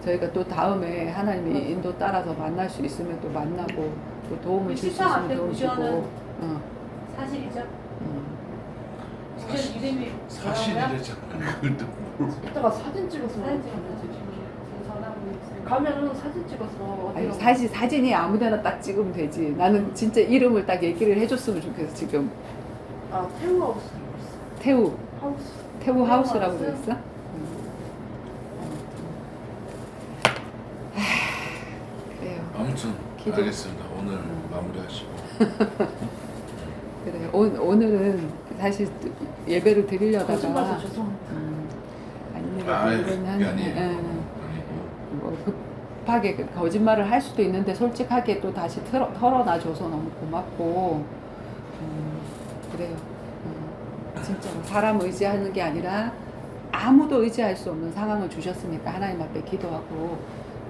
Speaker 1: 저희가 또 다음에 하나님이 인도 따라서 만날 수 있으면 또 만나고 또 도움을 줄 수
Speaker 3: 시청
Speaker 1: 있으면
Speaker 3: 앞에
Speaker 1: 도움 주고.
Speaker 3: 보시면은 사실이죠?
Speaker 2: 사실-
Speaker 3: 이름이
Speaker 2: 사실이래잖아. 그걸 또 뭘.
Speaker 4: 이따가 사진 찍어서
Speaker 3: 사진 찍어서 전화번호 있어요.
Speaker 4: 가면은 사진 찍어서
Speaker 1: 아니,
Speaker 4: 어디로
Speaker 1: 사진이 아무데나 딱 찍으면 되지. 나는 진짜 이름을 딱 얘기를 해줬으면 좋겠어. 지금
Speaker 4: 태우하우스
Speaker 1: 태우
Speaker 4: 하우스
Speaker 1: 하우스라고 그랬어? 그래요.
Speaker 2: 아무튼
Speaker 1: 기도.
Speaker 2: 알겠습니다. 오늘 마무리하시고.
Speaker 1: 그래. 오늘은 사실 예배를 드리려다가
Speaker 4: 거짓말해서 죄송합니다.
Speaker 1: 아니
Speaker 2: 그게
Speaker 1: 이런
Speaker 2: 아니에요.
Speaker 1: 아니고
Speaker 2: 아니고.
Speaker 1: 뭐 급하게 거짓말을 할 수도 있는데 솔직하게 또 다시 털어놔줘서 너무 고맙고 그래요. 진짜로 사람 의지하는 게 아니라 아무도 의지할 수 없는 상황을 주셨으니까 하나님 앞에 기도하고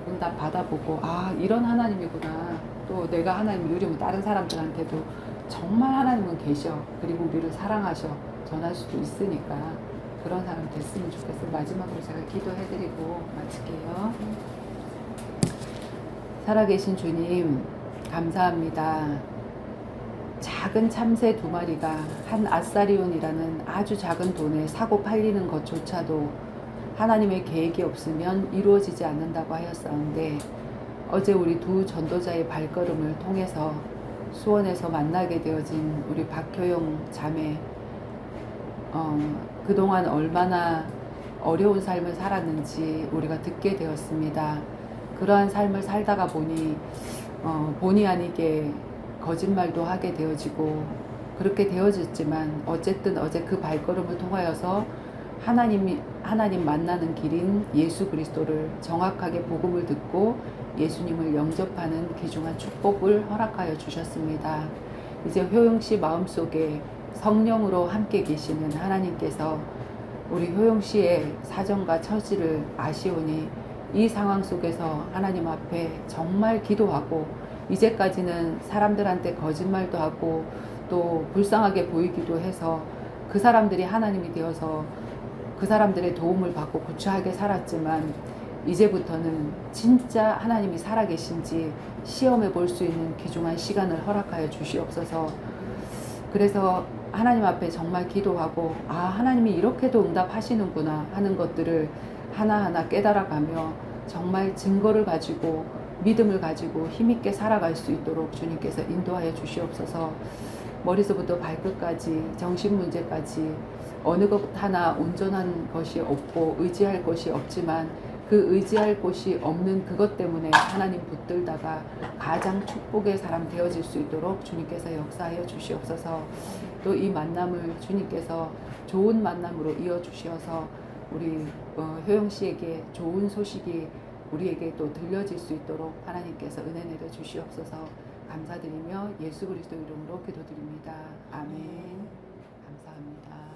Speaker 1: 응답 받아보고 이런 하나님이구나. 또 내가 하나님을 누리면 다른 사람들한테도 정말 하나님은 계셔. 그리고 우리를 사랑하셔. 전할 수도 있으니까 그런 사람 됐으면 좋겠어요. 마지막으로 제가 기도해드리고 마칠게요. 살아계신 주님 감사합니다. 작은 참새 2마리가 한 아사리온이라는 아주 작은 돈에 사고 팔리는 것조차도 하나님의 계획이 없으면 이루어지지 않는다고 하였사온데 어제 우리 2 전도자의 발걸음을 통해서 수원에서 만나게 되어진 우리 박효영 자매 그동안 얼마나 어려운 삶을 살았는지 우리가 듣게 되었습니다. 그러한 삶을 살다가 보니 본의 아니게 거짓말도 하게 되어지고 그렇게 되어졌지만 어쨌든 어제 그 발걸음을 통하여서 하나님 만나는 길인 예수 그리스도를 정확하게 복음을 듣고 예수님을 영접하는 귀중한 축복을 허락하여 주셨습니다. 이제 효영 씨 마음속에 성령으로 함께 계시는 하나님께서 우리 효영 씨의 사정과 처지를 아시오니 이 상황 속에서 하나님 앞에 정말 기도하고 이제까지는 사람들한테 거짓말도 하고 또 불쌍하게 보이기도 해서 그 사람들이 하나님이 되어서 그 사람들의 도움을 받고 구차하게 살았지만 이제부터는 진짜 하나님이 살아계신지 시험해 볼 수 있는 귀중한 시간을 허락하여 주시옵소서. 그래서 하나님 앞에 정말 기도하고 아 하나님이 이렇게도 응답하시는구나 하는 것들을 하나하나 깨달아가며 정말 증거를 가지고 믿음을 가지고 힘있게 살아갈 수 있도록 주님께서 인도하여 주시옵소서. 머리서부터 발끝까지 정신 문제까지 어느 것 하나 온전한 것이 없고 의지할 것이 없지만 그 의지할 곳이 없는 그것 때문에 하나님 붙들다가 가장 축복의 사람 되어질 수 있도록 주님께서 역사하여 주시옵소서. 또 이 만남을 주님께서 좋은 만남으로 이어주시어서 우리 효영 씨에게 좋은 소식이 우리에게 또 들려질 수 있도록 하나님께서 은혜 내려 주시옵소서. 감사드리며 예수 그리스도 이름으로 기도드립니다. 아멘. 감사합니다.